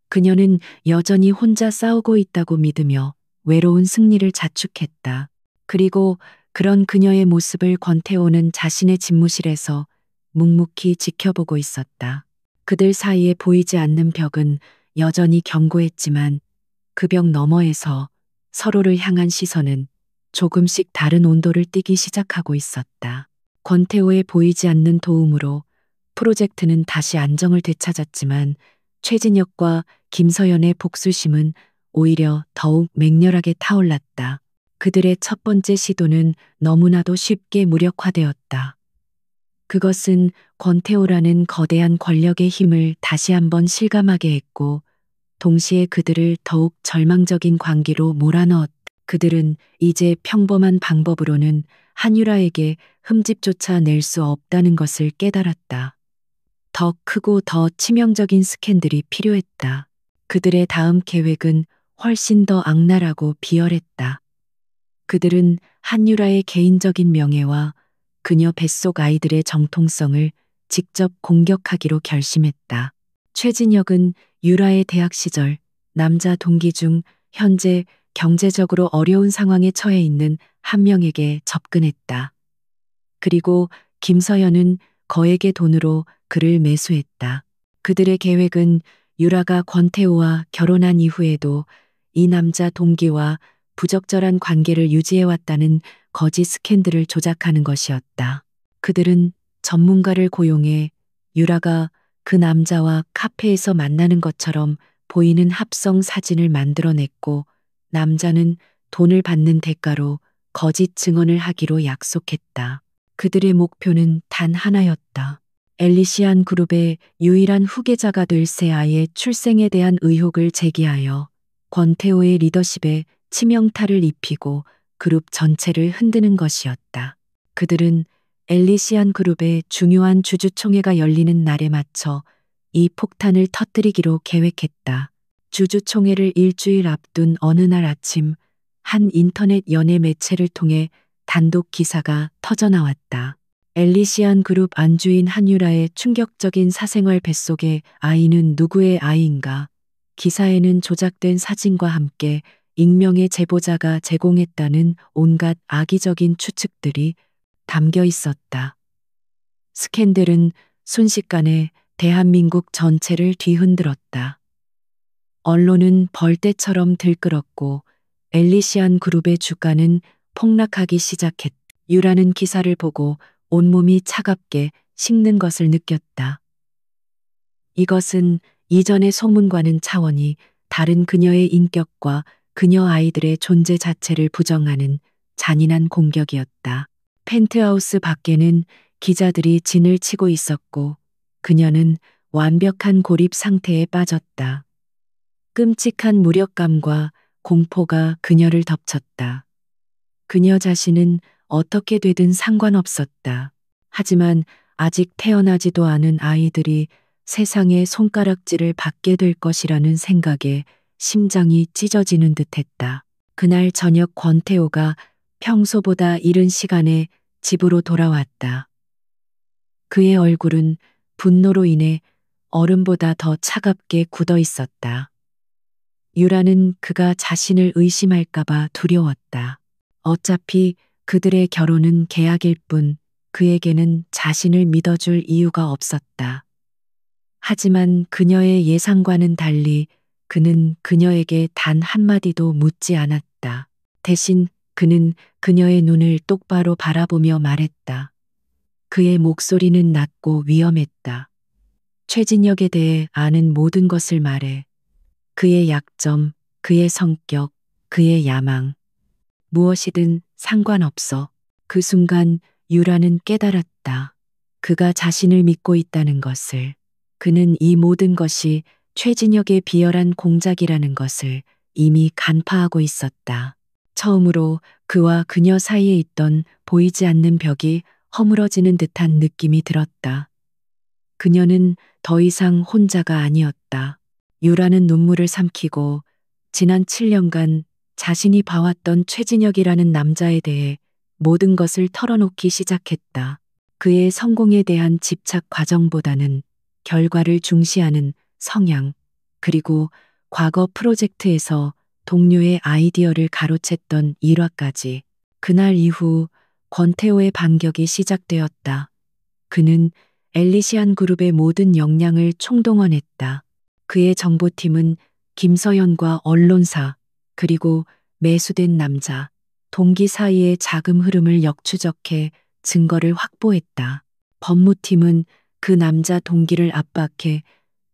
[SPEAKER 1] 그녀는 여전히 혼자 싸우고 있다고 믿으며 외로운 승리를 자축했다. 그리고 그런 그녀의 모습을 권태호는 자신의 집무실에서 묵묵히 지켜보고 있었다. 그들 사이에 보이지 않는 벽은 여전히 견고했지만 그 벽 너머에서 서로를 향한 시선은 조금씩 다른 온도를 띠기 시작하고 있었다. 권태호의 보이지 않는 도움으로 프로젝트는 다시 안정을 되찾았지만 최진혁과 김서연의 복수심은 오히려 더욱 맹렬하게 타올랐다. 그들의 첫 번째 시도는 너무나도 쉽게 무력화되었다. 그것은 권태호라는 거대한 권력의 힘을 다시 한번 실감하게 했고 동시에 그들을 더욱 절망적인 관계로 몰아넣었다. 그들은 이제 평범한 방법으로는 한유라에게 흠집조차 낼 수 없다는 것을 깨달았다. 더 크고 더 치명적인 스캔들이 필요했다. 그들의 다음 계획은 훨씬 더 악랄하고 비열했다. 그들은 한유라의 개인적인 명예와 그녀 뱃속 아이들의 정통성을 직접 공격하기로 결심했다. 최진혁은 유라의 대학 시절 남자 동기 중 현재 경제적으로 어려운 상황에 처해 있는 한 명에게 접근했다. 그리고 김서연은 거액의 돈으로 그를 매수했다. 그들의 계획은 유라가 권태호와 결혼한 이후에도 이 남자 동기와 부적절한 관계를 유지해왔다는 거짓 스캔들을 조작하는 것이었다. 그들은 전문가를 고용해 유라가 그 남자와 카페에서 만나는 것처럼 보이는 합성 사진을 만들어냈고 남자는 돈을 받는 대가로 거짓 증언을 하기로 약속했다. 그들의 목표는 단 하나였다. 엘리시안 그룹의 유일한 후계자가 될 새 아이의 출생에 대한 의혹을 제기하여 권태호의 리더십에 치명타를 입히고 그룹 전체를 흔드는 것이었다. 그들은 엘리시안 그룹의 중요한 주주총회가 열리는 날에 맞춰 이 폭탄을 터뜨리기로 계획했다. 주주총회를 일주일 앞둔 어느 날 아침 한 인터넷 연예 매체를 통해 단독 기사가 터져나왔다. 엘리시안 그룹 안주인 한유라의 충격적인 사생활 뱃속의 아이는 누구의 아이인가? 기사에는 조작된 사진과 함께 익명의 제보자가 제공했다는 온갖 악의적인 추측들이 담겨 있었다. 스캔들은 순식간에 대한민국 전체를 뒤흔들었다. 언론은 벌떼처럼 들끓었고 엘리시안 그룹의 주가는 폭락하기 시작했다. 유라는 기사를 보고 온몸이 차갑게 식는 것을 느꼈다. 이것은 이전의 소문과는 차원이 다른 그녀의 인격과 그녀 아이들의 존재 자체를 부정하는 잔인한 공격이었다. 펜트하우스 밖에는 기자들이 진을 치고 있었고 그녀는 완벽한 고립 상태에 빠졌다. 끔찍한 무력감과 공포가 그녀를 덮쳤다. 그녀 자신은 어떻게 되든 상관없었다. 하지만 아직 태어나지도 않은 아이들이 세상의 손가락질을 받게 될 것이라는 생각에 심장이 찢어지는 듯했다. 그날 저녁 권태호가 평소보다 이른 시간에 집으로 돌아왔다. 그의 얼굴은 분노로 인해 얼음보다 더 차갑게 굳어 있었다. 유라는 그가 자신을 의심할까봐 두려웠다. 어차피 그들의 결혼은 계약일 뿐 그에게는 자신을 믿어줄 이유가 없었다. 하지만 그녀의 예상과는 달리 그는 그녀에게 단 한마디도 묻지 않았다. 대신 그는 그녀의 눈을 똑바로 바라보며 말했다. 그의 목소리는 낮고 위험했다. 최진혁에 대해 아는 모든 것을 말해. 그의 약점, 그의 성격, 그의 야망. 무엇이든 상관없어. 그 순간 유라는 깨달았다. 그가 자신을 믿고 있다는 것을. 그는 이 모든 것이 최진혁의 비열한 공작이라는 것을 이미 간파하고 있었다. 처음으로 그와 그녀 사이에 있던 보이지 않는 벽이 허물어지는 듯한 느낌이 들었다. 그녀는 더 이상 혼자가 아니었다. 유라는 눈물을 삼키고 지난 7년간 자신이 봐왔던 최진혁이라는 남자에 대해 모든 것을 털어놓기 시작했다. 그의 성공에 대한 집착 과정보다는 결과를 중시하는 성향, 그리고 과거 프로젝트에서 동료의 아이디어를 가로챘던 일화까지. 그날 이후 권태호의 반격이 시작되었다. 그는 엘리시안 그룹의 모든 역량을 총동원했다. 그의 정보팀은 김서연과 언론사, 그리고 매수된 남자, 동기 사이의 자금 흐름을 역추적해 증거를 확보했다. 법무팀은 그 남자 동기를 압박해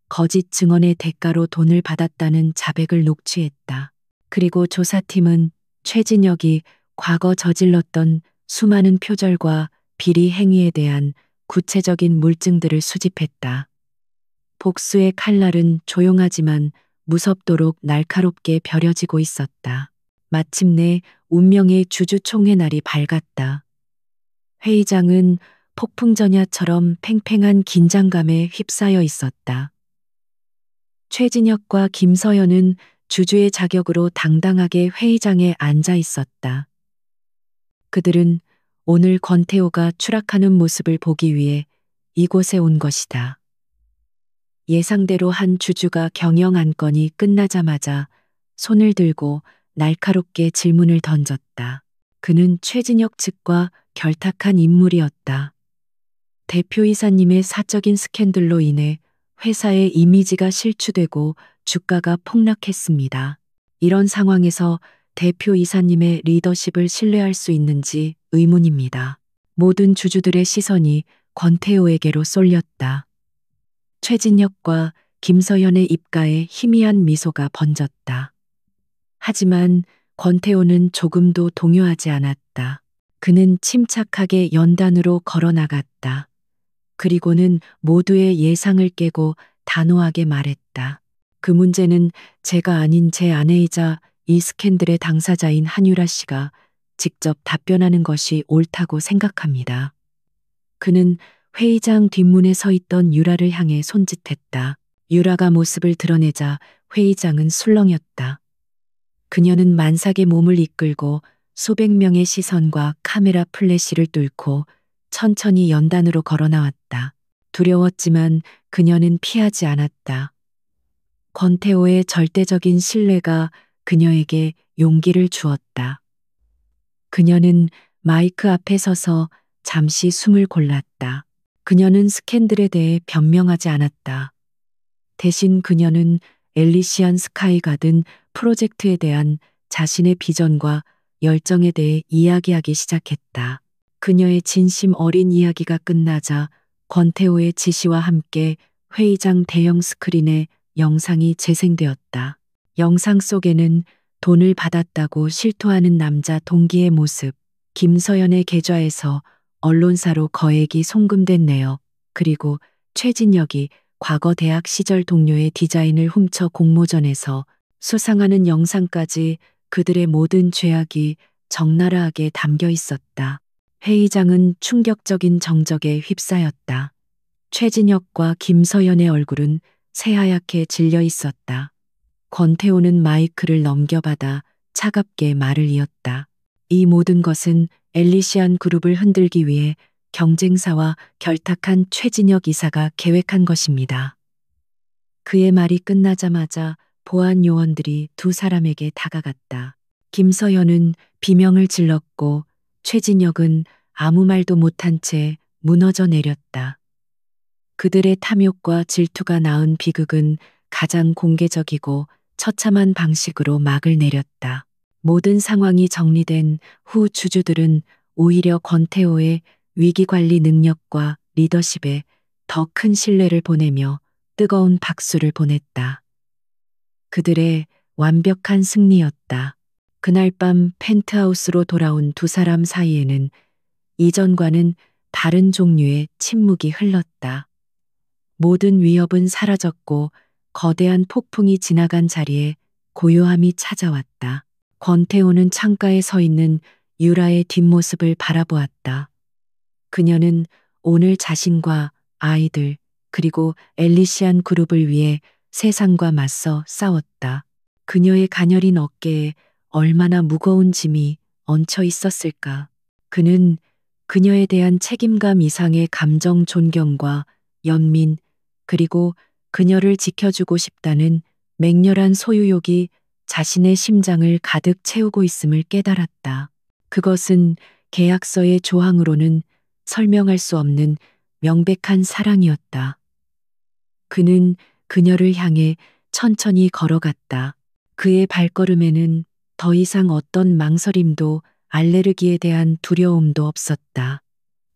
[SPEAKER 1] 거짓 증언의 대가로 돈을 받았다는 자백을 녹취했다. 그리고 조사팀은 최진혁이 과거 저질렀던 수많은 표절과 비리 행위에 대한 구체적인 물증들을 수집했다. 복수의 칼날은 조용하지만 무섭도록 날카롭게 벼려지고 있었다. 마침내 운명의 주주총회 날이 밝았다. 회의장은 폭풍전야처럼 팽팽한 긴장감에 휩싸여 있었다. 최진혁과 김서연은 주주의 자격으로 당당하게 회의장에 앉아 있었다. 그들은 오늘 권태호가 추락하는 모습을 보기 위해 이곳에 온 것이다. 예상대로 한 주주가 경영 안건이 끝나자마자 손을 들고 날카롭게 질문을 던졌다. 그는 최진혁 측과 결탁한 인물이었다. 대표이사님의 사적인 스캔들로 인해 회사의 이미지가 실추되고 주가가 폭락했습니다. 이런 상황에서 대표이사님의 리더십을 신뢰할 수 있는지 의문입니다. 모든 주주들의 시선이 권태호에게로 쏠렸다. 최진혁과 김서연의 입가에 희미한 미소가 번졌다. 하지만 권태호는 조금도 동요하지 않았다. 그는 침착하게 연단으로 걸어나갔다. 그리고는 모두의 예상을 깨고 단호하게 말했다. 그 문제는 제가 아닌 제 아내이자 이 스캔들의 당사자인 한유라 씨가 직접 답변하는 것이 옳다고 생각합니다. 그는 회의장 뒷문에 서 있던 유라를 향해 손짓했다. 유라가 모습을 드러내자 회의장은 술렁였다. 그녀는 만삭의 몸을 이끌고 수백 명의 시선과 카메라 플래시를 뚫고 천천히 연단으로 걸어 나왔다. 두려웠지만 그녀는 피하지 않았다. 권태호의 절대적인 신뢰가 그녀에게 용기를 주었다. 그녀는 마이크 앞에 서서 잠시 숨을 골랐다. 그녀는 스캔들에 대해 변명하지 않았다. 대신 그녀는 엘리시안 스카이 가든 프로젝트에 대한 자신의 비전과 열정에 대해 이야기하기 시작했다. 그녀의 진심 어린 이야기가 끝나자 권태호의 지시와 함께 회의장 대형 스크린에 영상이 재생되었다. 영상 속에는 돈을 받았다고 실토하는 남자 동기의 모습, 김서연의 계좌에서 언론사로 거액이 송금된 내역, 그리고 최진혁이 과거 대학 시절 동료의 디자인을 훔쳐 공모전에서 수상하는 영상까지 그들의 모든 죄악이 적나라하게 담겨 있었다. 회의장은 충격적인 정적에 휩싸였다. 최진혁과 김서연의 얼굴은 새하얗게 질려 있었다. 권태호는 마이크를 넘겨받아 차갑게 말을 이었다. 이 모든 것은 엘리시안 그룹을 흔들기 위해 경쟁사와 결탁한 최진혁 이사가 계획한 것입니다. 그의 말이 끝나자마자 보안 요원들이 두 사람에게 다가갔다. 김서연은 비명을 질렀고 최진혁은 아무 말도 못한 채 무너져 내렸다. 그들의 탐욕과 질투가 낳은 비극은 가장 공개적이고 처참한 방식으로 막을 내렸다. 모든 상황이 정리된 후 주주들은 오히려 권태호의 위기관리 능력과 리더십에 더 큰 신뢰를 보내며 뜨거운 박수를 보냈다. 그들의 완벽한 승리였다. 그날 밤 펜트하우스로 돌아온 두 사람 사이에는 이전과는 다른 종류의 침묵이 흘렀다. 모든 위협은 사라졌고 거대한 폭풍이 지나간 자리에 고요함이 찾아왔다. 권태호는 창가에 서 있는 유라의 뒷모습을 바라보았다. 그녀는 오늘 자신과 아이들 그리고 엘리시안 그룹을 위해 세상과 맞서 싸웠다. 그녀의 가녀린 어깨에 얼마나 무거운 짐이 얹혀 있었을까. 그는 그녀에 대한 책임감 이상의 감정 존경과 연민 그리고 그녀를 지켜주고 싶다는 맹렬한 소유욕이 자신의 심장을 가득 채우고 있음을 깨달았다. 그것은 계약서의 조항으로는 설명할 수 없는 명백한 사랑이었다. 그는 그녀를 향해 천천히 걸어갔다. 그의 발걸음에는 더 이상 어떤 망설임도 알레르기에 대한 두려움도 없었다.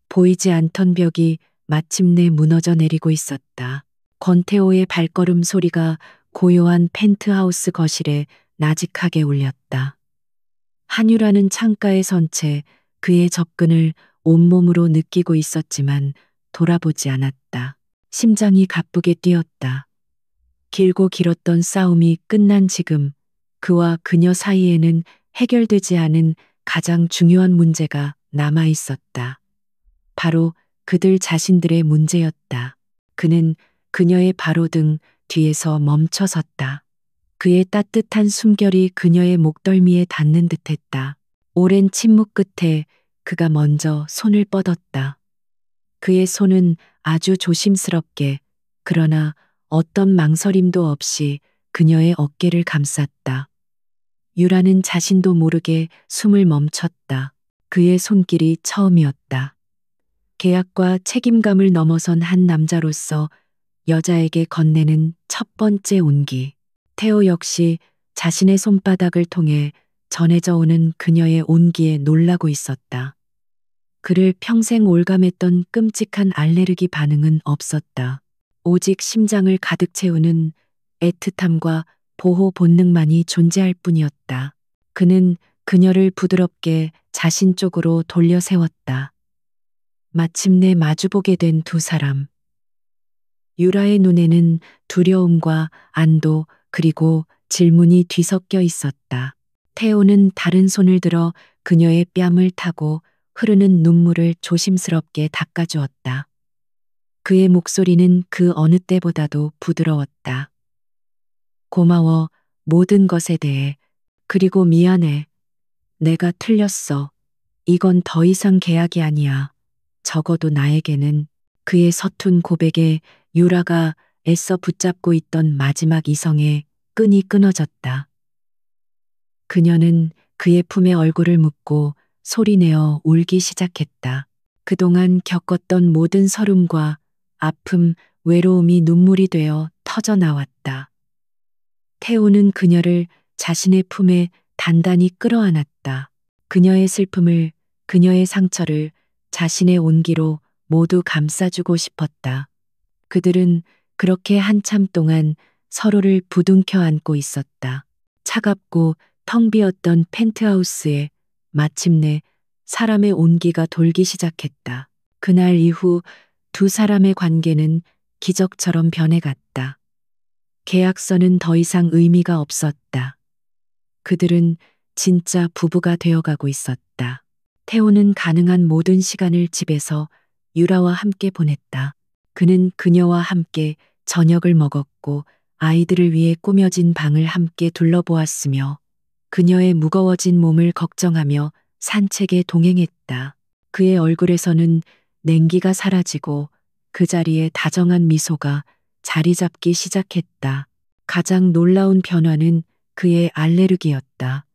[SPEAKER 1] 보이지 않던 벽이 마침내 무너져 내리고 있었다. 권태호의 발걸음 소리가 고요한 펜트하우스 거실에 나직하게 울렸다. 한유라는 창가에 선 채 그의 접근을 온몸으로 느끼고 있었지만 돌아보지 않았다. 심장이 가쁘게 뛰었다. 길고 길었던 싸움이 끝난 지금 그와 그녀 사이에는 해결되지 않은 가장 중요한 문제가 남아 있었다. 바로 그들 자신들의 문제였다. 그는 그녀의 바로등 뒤에서 멈춰 섰다. 그의 따뜻한 숨결이 그녀의 목덜미에 닿는 듯했다. 오랜 침묵 끝에 그가 먼저 손을 뻗었다. 그의 손은 아주 조심스럽게 그러나 어떤 망설임도 없이 그녀의 어깨를 감쌌다. 유라는 자신도 모르게 숨을 멈췄다. 그의 손길이 처음이었다. 계약과 책임감을 넘어선 한 남자로서 여자에게 건네는 첫 번째 온기. 태호 역시 자신의 손바닥을 통해 전해져 오는 그녀의 온기에 놀라고 있었다. 그를 평생 올감했던 끔찍한 알레르기 반응은 없었다. 오직 심장을 가득 채우는 애틋함과 보호 본능만이 존재할 뿐이었다. 그는 그녀를 부드럽게 자신 쪽으로 돌려 세웠다. 마침내 마주보게 된 두 사람. 유라의 눈에는 두려움과 안도 그리고 질문이 뒤섞여 있었다. 태호는 다른 손을 들어 그녀의 뺨을 타고 흐르는 눈물을 조심스럽게 닦아주었다. 그의 목소리는 그 어느 때보다도 부드러웠다. 고마워, 모든 것에 대해. 그리고 미안해. 내가 틀렸어. 이건 더 이상 계약이 아니야. 적어도 나에게는. 그의 서툰 고백에 유라가 애써 붙잡고 있던 마지막 이성의 끈이 끊어졌다. 그녀는 그의 품에 얼굴을 묻고 소리내어 울기 시작했다. 그동안 겪었던 모든 서름과 아픔, 외로움이 눈물이 되어 터져 나왔다. 태호는 그녀를 자신의 품에 단단히 끌어안았다. 그녀의 슬픔을, 그녀의 상처를 자신의 온기로 모두 감싸주고 싶었다. 그들은 그렇게 한참 동안 서로를 부둥켜 안고 있었다. 차갑고 텅 비었던 펜트하우스에 마침내 사람의 온기가 돌기 시작했다. 그날 이후 두 사람의 관계는 기적처럼 변해갔다. 계약서는 더 이상 의미가 없었다. 그들은 진짜 부부가 되어가고 있었다. 태호는 가능한 모든 시간을 집에서 유라와 함께 보냈다. 그는 그녀와 함께 저녁을 먹었고 아이들을 위해 꾸며진 방을 함께 둘러보았으며 그녀의 무거워진 몸을 걱정하며 산책에 동행했다. 그의 얼굴에서는 냉기가 사라지고 그 자리에 다정한 미소가 자리 잡기 시작했다. 가장 놀라운 변화는 그의 알레르기였다.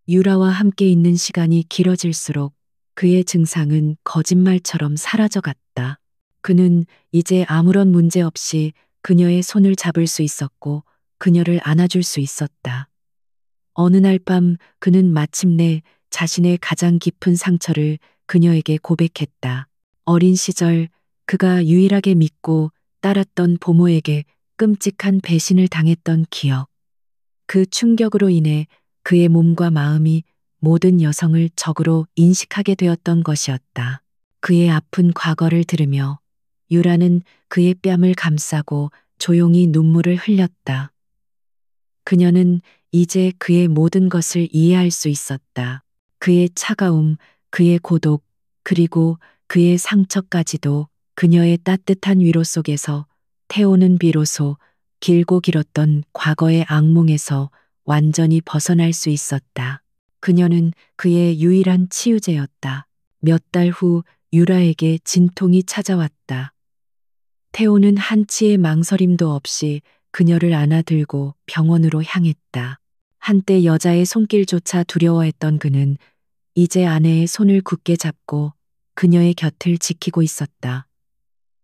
[SPEAKER 1] 유라와 함께 있는 시간이 길어질수록 그의 증상은 거짓말처럼 사라져갔다. 그는 이제 아무런 문제 없이 그녀의 손을 잡을 수 있었고 그녀를 안아줄 수 있었다. 어느 날 밤 그는 마침내 자신의 가장 깊은 상처를 그녀에게 고백했다. 어린 시절 그가 유일하게 믿고 따랐던 부모에게 끔찍한 배신을 당했던 기억. 그 충격으로 인해 그의 몸과 마음이 모든 여성을 적으로 인식하게 되었던 것이었다. 그의 아픈 과거를 들으며 유라는 그의 뺨을 감싸고 조용히 눈물을 흘렸다. 그녀는 이제 그의 모든 것을 이해할 수 있었다. 그의 차가움, 그의 고독, 그리고 그의 상처까지도 그녀의 따뜻한 위로 속에서 태호는 비로소 길고 길었던 과거의 악몽에서 완전히 벗어날 수 있었다. 그녀는 그의 유일한 치유제였다. 몇 달 후 유라에게 진통이 찾아왔다. 태호는 한치의 망설임도 없이 그녀를 안아들고 병원으로 향했다. 한때 여자의 손길조차 두려워했던 그는 이제 아내의 손을 굳게 잡고 그녀의 곁을 지키고 있었다.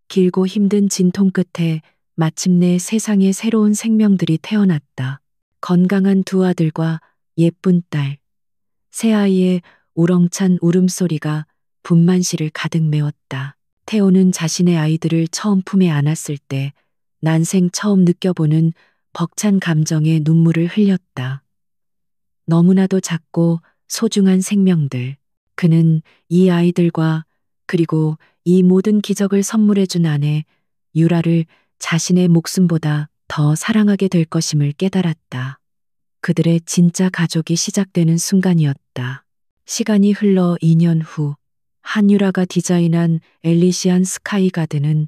[SPEAKER 1] 길고 힘든 진통 끝에 마침내 세상에 새로운 생명들이 태어났다. 건강한 두 아들과 예쁜 딸, 새아이의 우렁찬 울음소리가 분만실을 가득 메웠다. 태호는 자신의 아이들을 처음 품에 안았을 때 난생 처음 느껴보는 벅찬 감정에 눈물을 흘렸다. 너무나도 작고 소중한 생명들. 그는 이 아이들과 그리고 이 모든 기적을 선물해준 아내 유라를 자신의 목숨보다 더 사랑하게 될 것임을 깨달았다. 그들의 진짜 가족이 시작되는 순간이었다. 시간이 흘러 2년 후 한유라가 디자인한 엘리시안 스카이 가든은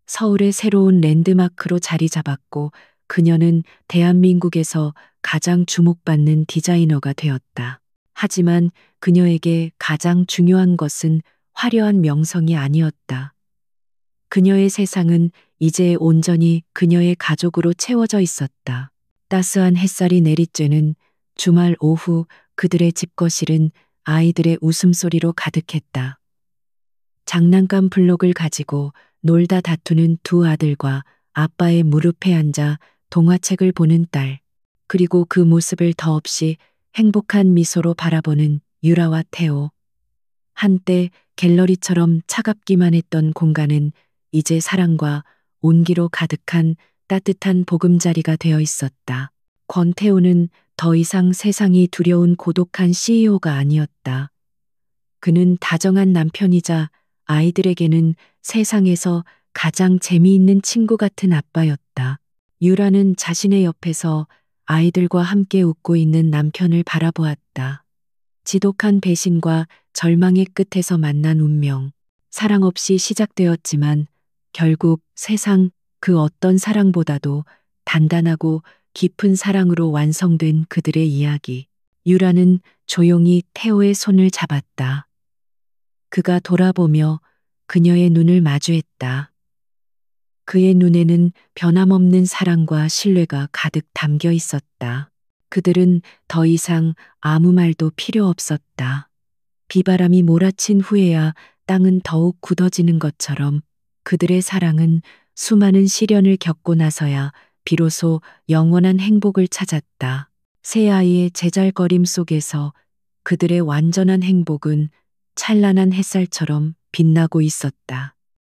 [SPEAKER 1] 서울의 새로운 랜드마크로 자리 잡았고 그녀는 대한민국에서 가장 주목받는 디자이너가 되었다. 하지만 그녀에게 가장 중요한 것은 화려한 명성이 아니었다. 그녀의 세상은 이제 온전히 그녀의 가족으로 채워져 있었다. 따스한 햇살이 내리쬐는 주말 오후 그들의 집거실은 아이들의 웃음소리로 가득했다. 장난감 블록을 가지고 놀다 다투는 두 아들과 아빠의 무릎에 앉아 동화책을 보는 딸, 그리고 그 모습을 더없이 행복한 미소로 바라보는 유라와 태호. 한때 갤러리처럼 차갑기만 했던 공간은 이제 사랑과 온기로 가득한 따뜻한 보금자리가 되어 있었다. 권태호는 더 이상 세상이 두려운 고독한 CEO가 아니었다. 그는 다정한 남편이자 아이들에게는 세상에서 가장 재미있는 친구 같은 아빠였다. 유라는 자신의 옆에서 아이들과 함께 웃고 있는 남편을 바라보았다. 지독한 배신과 절망의 끝에서 만난 운명. 사랑 없이 시작되었지만 결국 세상 그 어떤 사랑보다도 단단하고 깊은 사랑으로 완성된 그들의 이야기. 유라는 조용히 태호의 손을 잡았다. 그가 돌아보며 그녀의 눈을 마주했다. 그의 눈에는 변함없는 사랑과 신뢰가 가득 담겨 있었다. 그들은 더 이상 아무 말도 필요 없었다. 비바람이 몰아친 후에야 땅은 더욱 굳어지는 것처럼 그들의 사랑은 수많은 시련을 겪고 나서야 비로소 영원한 행복을 찾았다. 새 아이의 제잘거림 속에서 그들의 완전한 행복은 찬란한 햇살처럼 빛나고 있었다.